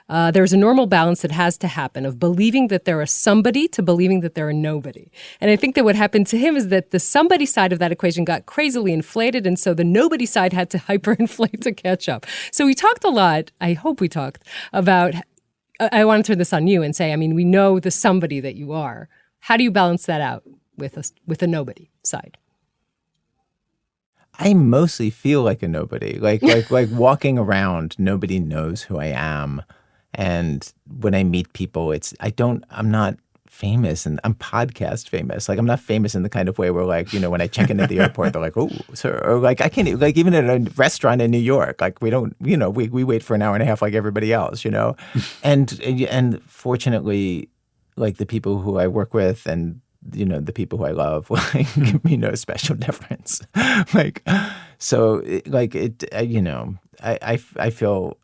there's a normal balance that has to happen of believing that they're a somebody to believing that they're a nobody. And I think that what happened to him is that the somebody side of that equation got crazily inflated, and so the nobody side had to hyperinflate to catch up. So we talked a lot, I hope we talked, about, I want to turn this on you and say, I mean, we know the somebody that you are. How do you balance that out with a nobody side? I mostly feel like a nobody. Like walking around, nobody knows who I am. And when I meet people, I'm not famous, and I'm podcast famous. Like, I'm not famous in the kind of way where, like, when I check in at the airport, they're like, oh, sir. Or like, I can't, like, even at a restaurant in New York, like, we don't, we wait for an hour and a half like everybody else, And fortunately, like, the people who I work with and, the people who I love, like, give me no special deference. Like, so, like, I feel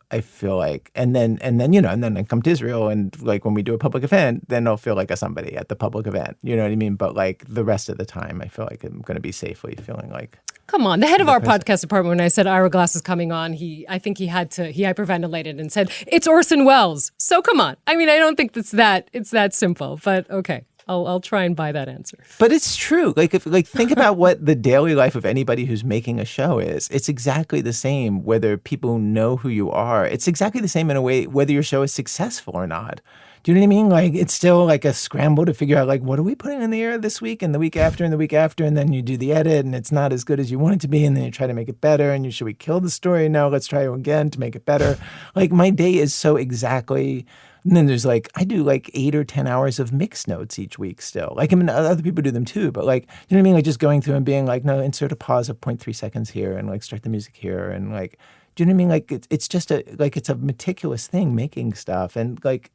like, and then I come to Israel, and like when we do a public event, then I'll feel like a somebody at the public event. You know what I mean? But like the rest of the time, I feel like I'm going to be safely feeling like. Come on, the head of our podcast department, when I said Ira Glass is coming on, I think he hyperventilated and said, it's Orson Welles. So come on. I mean, I don't think it's that simple, but okay. I'll try and buy that answer. But it's true. Like, think about what the daily life of anybody who's making a show is. It's exactly the same whether people know who you are. It's exactly the same in a way whether your show is successful or not. Do you know what I mean? Like, it's still like a scramble to figure out, like, what are we putting in the air this week and the week after and the week after, and then you do the edit and it's not as good as you want it to be, and then you try to make it better, and should we kill the story? No, let's try it again to make it better. Like, my day is so exactly. And then there's like, I do like 8 or 10 hours of mix notes each week still. Like, I mean, other people do them too, but like, you know what I mean? Like, just going through and being like, no, insert a pause of 0.3 seconds here, and like start the music here, and like, do you know what I mean? Like, it's just it's a meticulous thing making stuff, and like,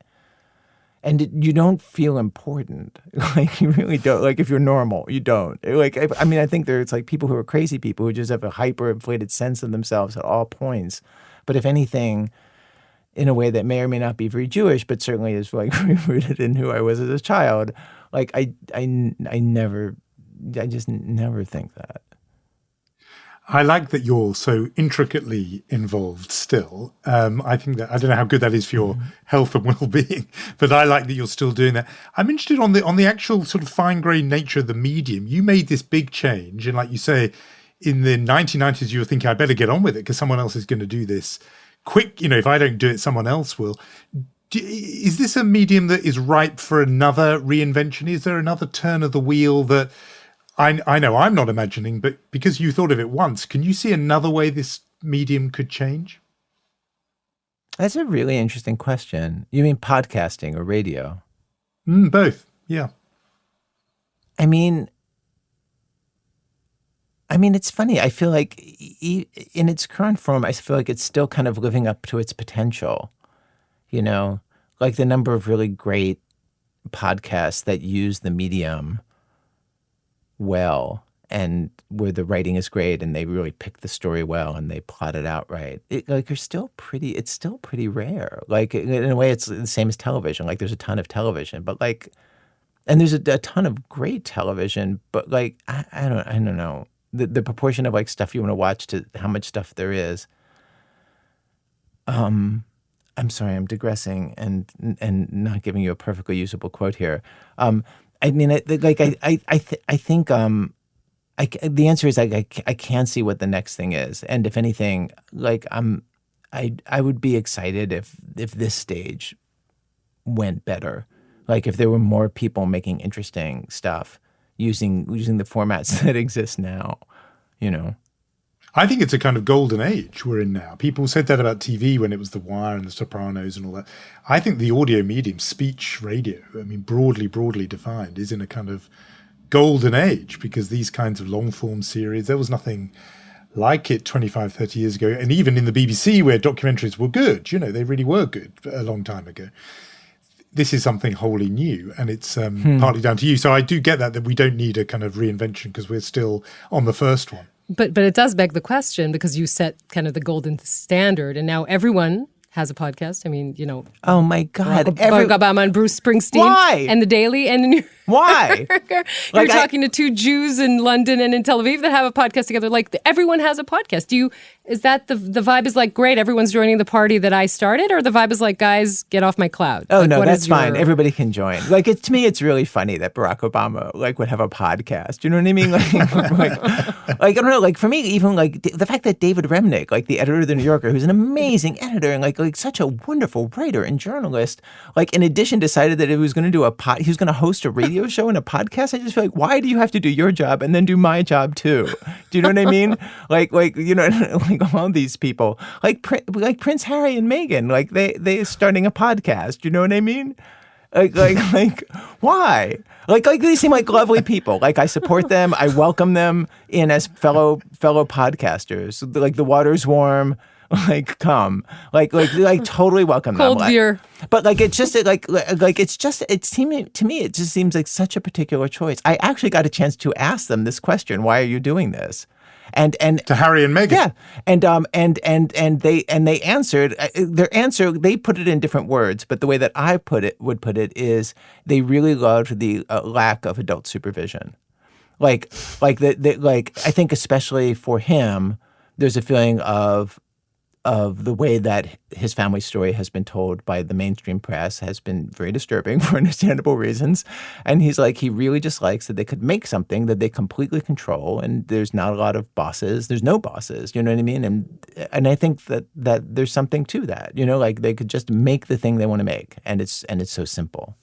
you don't feel important. Like, you really don't. Like, if you're normal, you don't. Like, I mean, I think there's like people who are crazy people who just have a hyperinflated sense of themselves at all points. But if anything, in a way that may or may not be very Jewish, but certainly is like rooted in who I was as a child. Like, I just never think that. I like that you're so intricately involved still. I think that, I don't know how good that is for your health and well-being, but I like that you're still doing that. I'm interested on the actual sort of fine-grained nature of the medium. You made this big change, and like you say, in the 1990s, you were thinking, I better get on with it because someone else is going to do this quick. If I don't do it, someone else will. Is this a medium that is ripe for another reinvention? Is there another turn of the wheel that I know I'm not imagining, but because you thought of it once, can you see another way this medium could change? That's a really interesting question. You mean podcasting or radio? Both, yeah. I mean, it's funny. I feel like in its current form, I feel like it's still kind of living up to its potential. Like the number of really great podcasts that use the medium well, and where the writing is great and they really pick the story well and they plot it out right. It's still pretty rare. Like, in a way, it's the same as television. Like, there's a ton of television, but like, And there's a ton of great television, but like I don't know the proportion of like stuff you want to watch to how much stuff there is. I'm sorry, I'm digressing and not giving you a perfectly usable quote here. I mean, I think the answer is I can't see what the next thing is, and if anything, like I would be excited if this stage went better, like if there were more people making interesting stuff using the formats that exist now, you know. I think it's a kind of golden age we're in now. People said that about TV when it was The Wire and The Sopranos and all that. I think the audio medium, speech, radio, I mean, broadly defined, is in a kind of golden age because these kinds of long-form series, there was nothing like it 25, 30 years ago. And even in the BBC where documentaries were good, you know, they really were good a long time ago. This is something wholly new, and it's partly down to you. So I do get that we don't need a kind of reinvention because we're still on the first one. But it does beg the question because you set kind of the golden standard, and now everyone has a podcast. I mean, you know. Oh my God! Barack Obama and Bruce Springsteen. Why? And The Daily and the New Why? You're talking to two Jews in London and in Tel Aviv that have a podcast together. Like everyone has a podcast. Is that the vibe is like, great, everyone's joining the party that I started, or the vibe is like, guys, get off my cloud? Oh, like, no, that's fine. Everybody can join. Like, to me, it's really funny that Barack Obama like would have a podcast. You know what I mean? Like I don't know. Like for me, even like the fact that David Remnick, like the editor of the New Yorker, who's an amazing editor and like such a wonderful writer and journalist, like in addition decided that he was going to do he was going to host a radio show and a podcast. I just feel like, why do you have to do your job and then do my job too? Do you know what I mean? Like you know, like all these people, like Prince Harry and Meghan, like they're starting a podcast. You know what I mean? Like why? Like they seem like lovely people. Like I support them. I welcome them in as fellow podcasters. Like the water's warm. Like come, like totally welcome them. Cold beer. But like it's just to me it just seems like such a particular choice. I actually got a chance to ask them this question: why are you doing this? And to Harry and Meghan. Yeah. And they answered their answer. They put it in different words, but the way that I would put it is they really loved the lack of adult supervision. Like I think especially for him, there's a feeling of the way that his family story has been told by the mainstream press has been very disturbing for understandable reasons. And he's like, he really just likes that they could make something that they completely control, and there's not a lot of bosses. There's no bosses, you know what I mean? And I think that there's something to that, you know, like they could just make the thing they want to make, and it's so simple.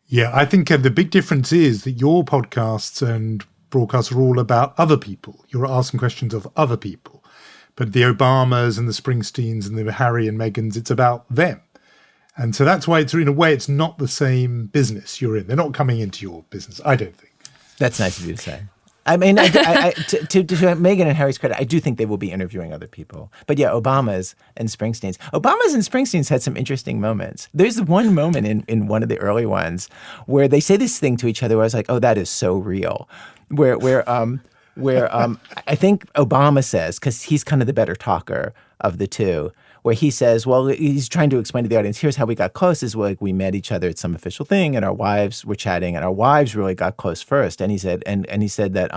Yeah, I think the big difference is that your podcasts and broadcasts are all about other people. You're asking questions of other people. But the Obamas and the Springsteens and the Harry and Meghans, it's about them. And so that's why it's, in a way, it's not the same business you're in. They're not coming into your business, I don't think. That's nice of you to say. I mean, to Meghan and Harry's credit, I do think they will be interviewing other people. But yeah, Obama's and Springsteens had some interesting moments. There's one moment in one of the early ones where they say this thing to each other where I was like, oh, that is so real. Where I think Obama says, because he's kind of the better talker of the two, where he says, well, he's trying to explain to the audience, here's how we got close, is like we met each other at some official thing and our wives were chatting and our wives really got close first. And he said, and he said that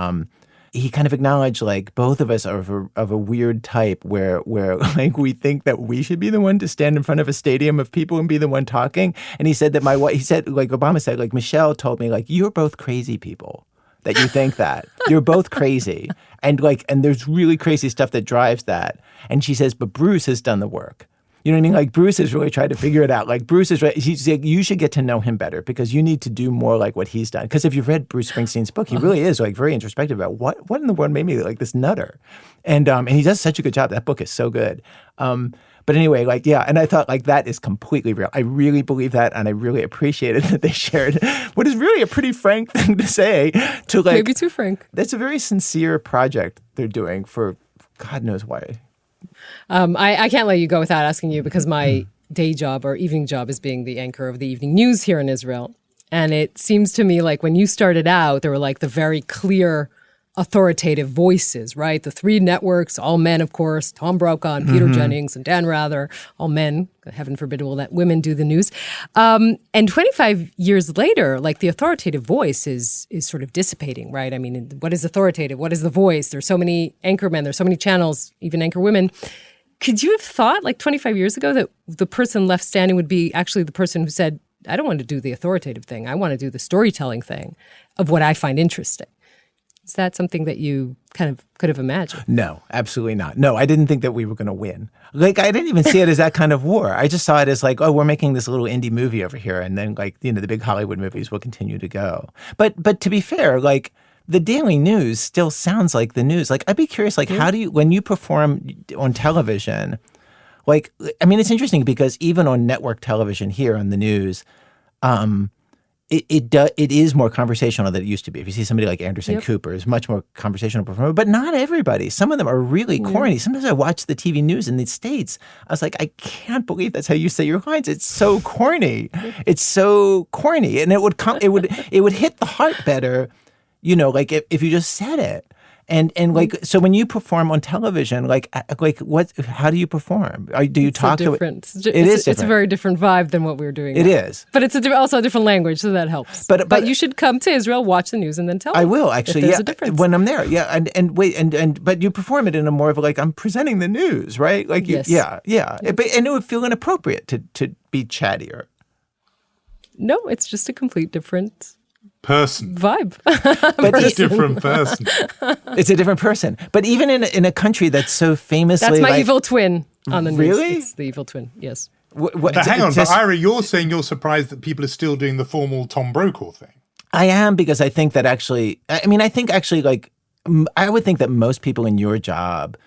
he kind of acknowledged like both of us are of a weird type where like we think that we should be the one to stand in front of a stadium of people and be the one talking. And he said that Obama said, like, Michelle told me, like, you're both crazy people. That you think that. You're both crazy. And there's really crazy stuff that drives that. And she says, but Bruce has done the work. You know what I mean? Like Bruce has really tried to figure it out. Like Bruce is right. He's like, you should get to know him better because you need to do more like what he's done. Because if you've read Bruce Springsteen's book, he really is like very introspective about what in the world made me like this nutter. And he does such a good job. That book is so good. But anyway, like, yeah, and I thought, like, that is completely real. I really believe that, and I really appreciated that they shared what is really a pretty frank thing to say to, like... Maybe too frank. That's a very sincere project they're doing for God knows why. I can't let you go without asking you, because my day job or evening job is being the anchor of the evening news here in Israel. And it seems to me like when you started out, there were, like, the very clear authoritative voices, right? The three networks, all men, of course, Tom Brokaw and Peter Jennings and Dan Rather, all men. Heaven forbid we'll let women do the news. And 25 years later, like the authoritative voice is sort of dissipating, right? I mean, what is authoritative? What is the voice? There's so many anchor men, there's so many channels, even anchor women. Could you have thought like 25 years ago that the person left standing would be actually the person who said, I don't want to do the authoritative thing. I want to do the storytelling thing of what I find interesting. Is that something that you kind of could have imagined? No, absolutely not. No, I didn't think that we were going to win. Like, I didn't even see it as that kind of war. I just saw it as like, oh, we're making this little indie movie over here. And then like, the big Hollywood movies will continue to go. But to be fair, like the Daily News still sounds like the news. Like, I'd be curious, like, how do you, when you perform on television, like, I mean, it's interesting because even on network television here on the news, it is more conversational than it used to be. If you see somebody like Anderson Cooper, is much more conversational performer, but not everybody. Some of them are really corny. Sometimes I watch the TV news in the States. I was like, I can't believe that's how you say your lines. It's so corny. It's so corny, and it would hit the heart better, like if you just said it. And like, so when you perform on television, like what? How do you perform? Do you talk to it? It is different. It's a very different vibe than what we were doing. It is, but it's also a different language, so that helps. But you should come to Israel, watch the news, and then tell. I will actually. If there's a difference when I'm there. Yeah, but you perform it in a more of like I'm presenting the news, right? Like yes. Yeah. And it would feel inappropriate to be chattier. No, it's just a complete different person vibe. But it's a different person. It's a different person. But even in a country that's so famously, that's my evil twin on the news. Really? It's the evil twin. Yes. But hang on, but Ira, you're saying you're surprised that people are still doing the formal Tom Brokaw thing. I am, because I think that actually, like, I would think that most people in your job,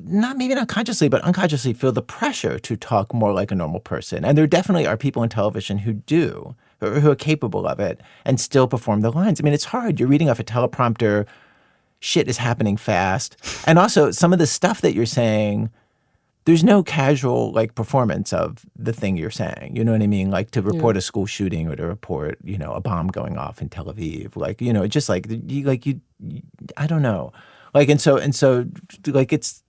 maybe not consciously, but unconsciously feel the pressure to talk more like a normal person. And there definitely are people in television who do, who are capable of it and still perform the lines. I mean, it's hard. You're reading off a teleprompter. Shit is happening fast. And also, some of the stuff that you're saying, there's no casual like performance of the thing you're saying. You know what I mean? Like to report a school shooting or to report, a bomb going off in Tel Aviv. Like, just like you I don't know. Like, and so like it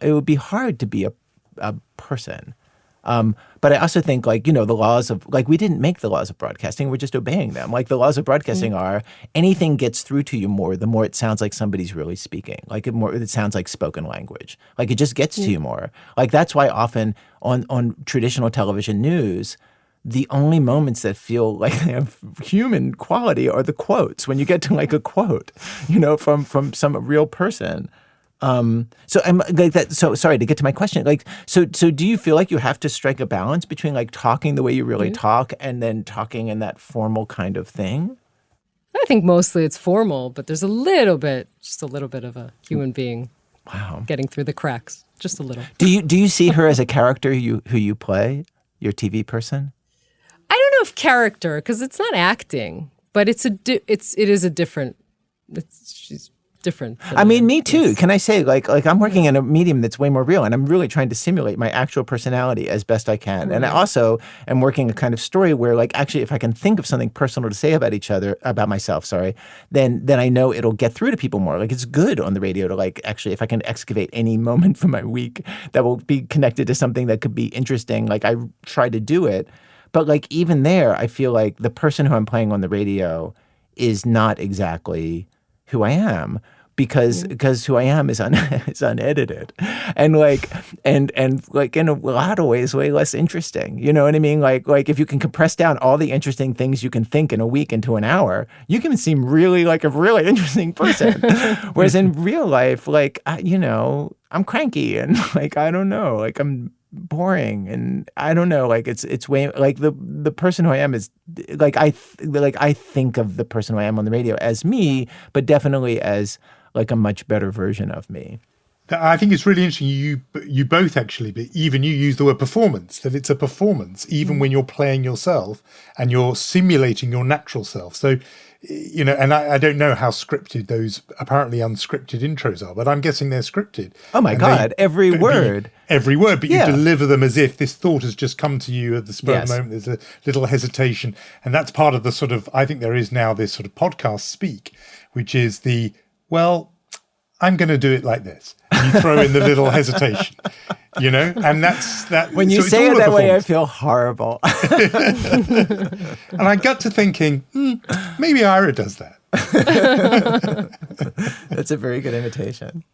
would be hard to be a person. But I also think like, the laws of, like, we didn't make the laws of broadcasting, we're just obeying them. Like the laws of broadcasting are anything gets through to you more, the more it sounds like somebody's really speaking. Like it sounds like spoken language. Like it just gets to you more. Like that's why often on traditional television news, the only moments that feel like they have human quality are the quotes. When you get to like a quote, from some real person. So I'm like that. So sorry to get to my question. Like, so do you feel like you have to strike a balance between like talking the way you really talk and then talking in that formal kind of thing? I think mostly it's formal, but there's just a little bit of a human being. Wow. Getting through the cracks, just a little. Do you see her as a character who you play, your TV person? I don't know if character, because it's not acting, but it is a different. She's different. I mean, me too. Can I say, like I'm working in a medium that's way more real, and I'm really trying to simulate my actual personality as best I can. Right. And I also am working a kind of story where, like, actually, if I can think of something personal to say about myself, then I know it'll get through to people more. Like, it's good on the radio to, like, actually, if I can excavate any moment from my week that will be connected to something that could be interesting, like, I try to do it. But, like, even there, I feel like the person who I'm playing on the radio is not exactly who I am, because who I am is unedited, and like in a lot of ways way less interesting. You know what I mean? Like if you can compress down all the interesting things you can think in a week into an hour, you can seem really like a really interesting person. Whereas in real life, like I'm cranky and like I don't know, like I'm boring and I don't know, like it's way like the person who I am is like I think of the person who I am on the radio as me, but definitely as like a much better version of me. I think it's really interesting. You both actually, but even you use the word performance, that it's a performance, even when you're playing yourself and you're simulating your natural self. So, and I don't know how scripted those apparently unscripted intros are, but I'm guessing they're scripted. Oh my God, every word. Every word, but you deliver them as if this thought has just come to you at the spur of the moment. There's a little hesitation. And that's part of the sort of, I think there is now this sort of podcast speak, which is the well, I'm going to do it like this. And you throw in the little hesitation, and that's that. When you say it that way, I feel horrible. And I got to thinking, maybe Ira does that. That's a very good invitation.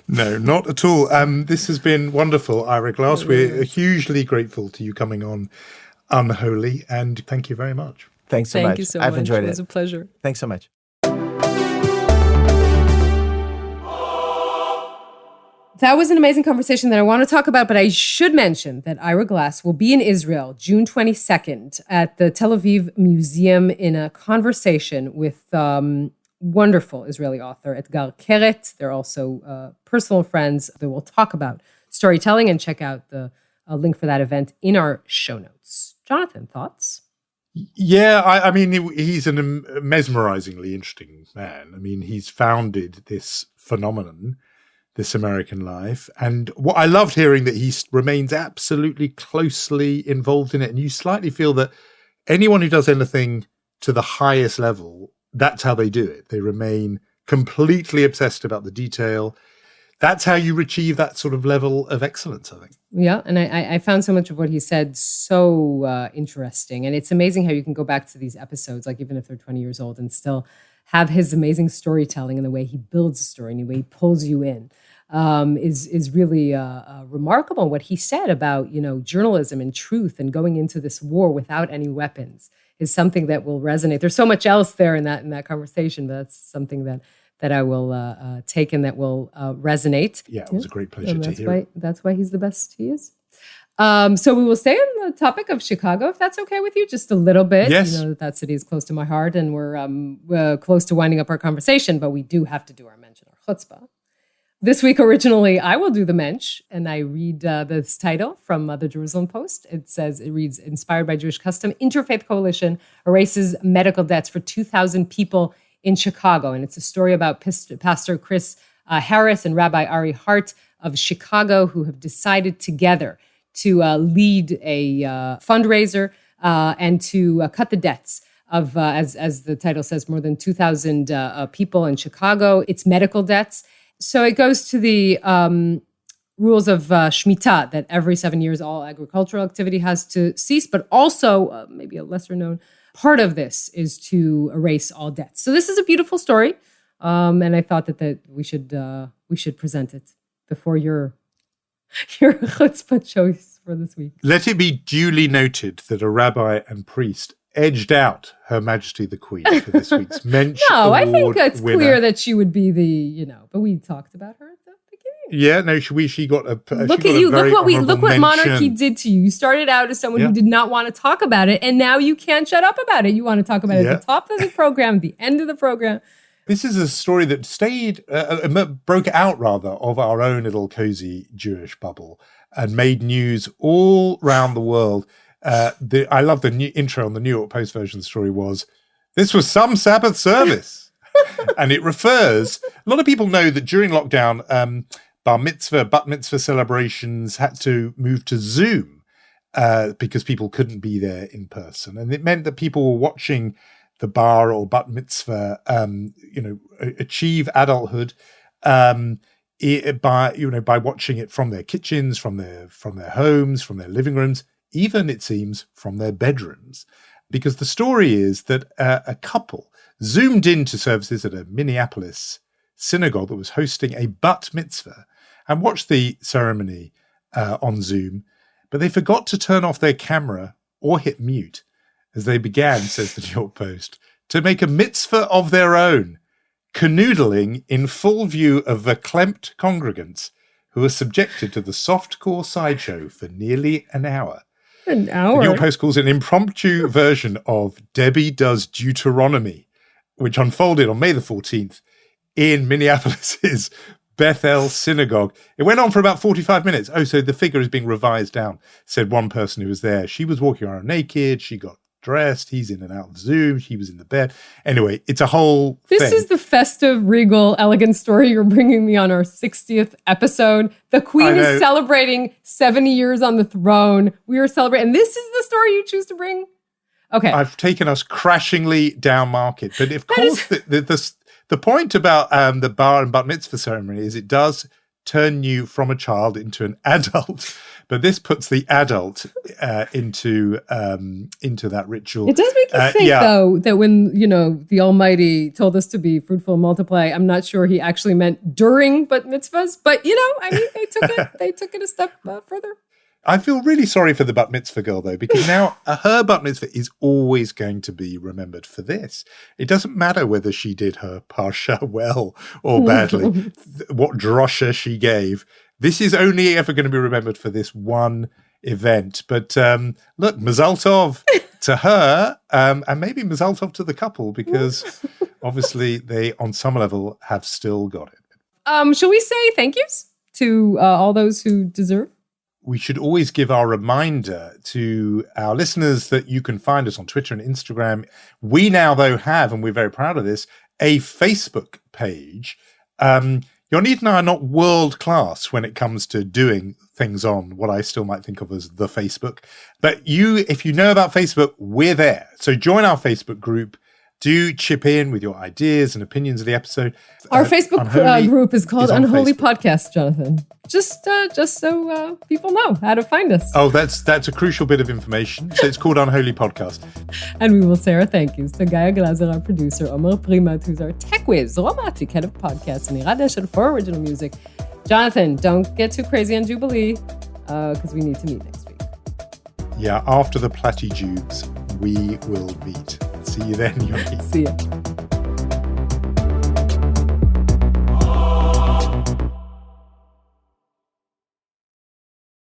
No, not at all. This has been wonderful, Ira Glass. We're hugely grateful to you coming on Unholy, and thank you very much. Thanks so much. Thank you so much. I've enjoyed it. It was a pleasure. Thanks so much. That was an amazing conversation that I want to talk about, but I should mention that Ira Glass will be in Israel June 22nd at the Tel Aviv Museum in a conversation with wonderful Israeli author Etgar Keret. They're also personal friends. They will talk about storytelling, and check out the link for that event in our show notes. Jonathan, thoughts? Yeah, I mean, he's a mesmerizingly interesting man. I mean, he's founded this phenomenon, This American Life. And what I loved hearing that he remains absolutely closely involved in it. And you slightly feel that anyone who does anything to the highest level, that's how they do it. They remain completely obsessed about the detail. That's how you achieve that sort of level of excellence, I think. Yeah, and I found so much of what he said so interesting. And it's amazing how you can go back to these episodes, like even if they're 20 years old, and still have his amazing storytelling and the way he builds a story and the way he pulls you in. Is really remarkable. What he said about, journalism and truth and going into this war without any weapons is something that will resonate. There's so much else there in that conversation, but that's something that I will take and that will resonate. Yeah, it was a great pleasure to hear. That's why he's the best he is. So we will stay on the topic of Chicago, if that's okay with you, just a little bit. Yes. That city is close to my heart, and we're close to winding up our conversation, but we do have to do our mention, our chutzpah. This week, originally, I will do the mensch, and I read this title from the Jerusalem Post. It reads, inspired by Jewish custom, Interfaith Coalition erases medical debts for 2,000 people in Chicago. And it's a story about Pastor Chris Harris and Rabbi Ari Hart of Chicago, who have decided together to lead a fundraiser and to cut the debts of, as the title says, more than 2,000 people in Chicago. It's medical debts. So it goes to the rules of Shemitah, that every 7 years all agricultural activity has to cease, but also maybe a lesser known part of this is to erase all debts. So this is a beautiful story, and I thought that we should present it before your chutzpah choice for this week. Let it be duly noted that a rabbi and priest edged out Her Majesty the Queen for this week's Mensch No, Award I think it's winner. clear that she would be but we talked about her at the beginning. Yeah, no, she got a Look at you! Look what monarchy did to you. You started out as someone who did not want to talk about it, and now you can't shut up about it. You want to talk about it at the top of the program, the end of the program. This is a story that broke out rather of our own little cozy Jewish bubble and made news all around the world. I love the new intro on the New York Post version of the story was, this was some Sabbath service. And it refers, a lot of people know that during lockdown, bat mitzvah celebrations had to move to Zoom because people couldn't be there in person. And it meant that people were watching the bar or bat mitzvah, achieve adulthood by watching it from their kitchens, from their homes, from their living rooms, even, it seems, from their bedrooms. Because the story is that a couple zoomed into services at a Minneapolis synagogue that was hosting a bat mitzvah and watched the ceremony on Zoom, but they forgot to turn off their camera or hit mute as they began, says the New York Post, to make a mitzvah of their own, canoodling in full view of verklempt congregants who were subjected to the softcore sideshow for nearly an hour. An hour? The New York Post calls it an impromptu version of Debbie Does Deuteronomy, which unfolded on May the 14th in Minneapolis's Bethel Synagogue. It went on for about 45 minutes. Oh, so the figure is being revised down, said one person who was there. She was walking around naked. She got dressed. He's in and out of Zoom. She was in the bed. Anyway, it's a whole This thing. is the festive, regal, elegant story you're bringing me on our 60th episode. The Queen is celebrating 70 years on the throne. We are celebrating. And this is the story you choose to bring? Okay. I've taken us crashingly down market. But of course, The point about the bar and bat mitzvah ceremony is it does turn you from a child into an adult, but this puts the adult into that ritual. It does make you think, though, that when, the Almighty told us to be fruitful and multiply, I'm not sure he actually meant during bat mitzvahs, but, they took it a step further. I feel really sorry for the bat mitzvah girl, though, because now her bat mitzvah is always going to be remembered for this. It doesn't matter whether she did her parsha well or badly, what drosha she gave. This is only ever going to be remembered for this one event. But look, mazal tov to her, and maybe mazal tov to the couple, because obviously they, on some level, have still got it. Shall we say thank yous to all those who deserve? We should always give our reminder to our listeners that you can find us on Twitter and Instagram. We now, though, have, and we're very proud of this, a Facebook page. Yonit and I are not world class when it comes to doing things on what I still might think of as the Facebook. But if you know about Facebook, we're there. So join our Facebook group. Do chip in with your ideas and opinions of the episode. Our Facebook group is called Unholy Podcast, Jonathan. Just so people know how to find us. Oh, that's a crucial bit of information. So it's called Unholy Podcast. And we will say our thank yous to Ira Glass, our producer, Omer Primat, who's our tech whiz, romantic head of podcasts, and Ira Glass for original music. Jonathan, don't get too crazy on Jubilee, because we need to meet next week. Yeah, after the platitudes, we will meet. See you then, Yonit. See ya.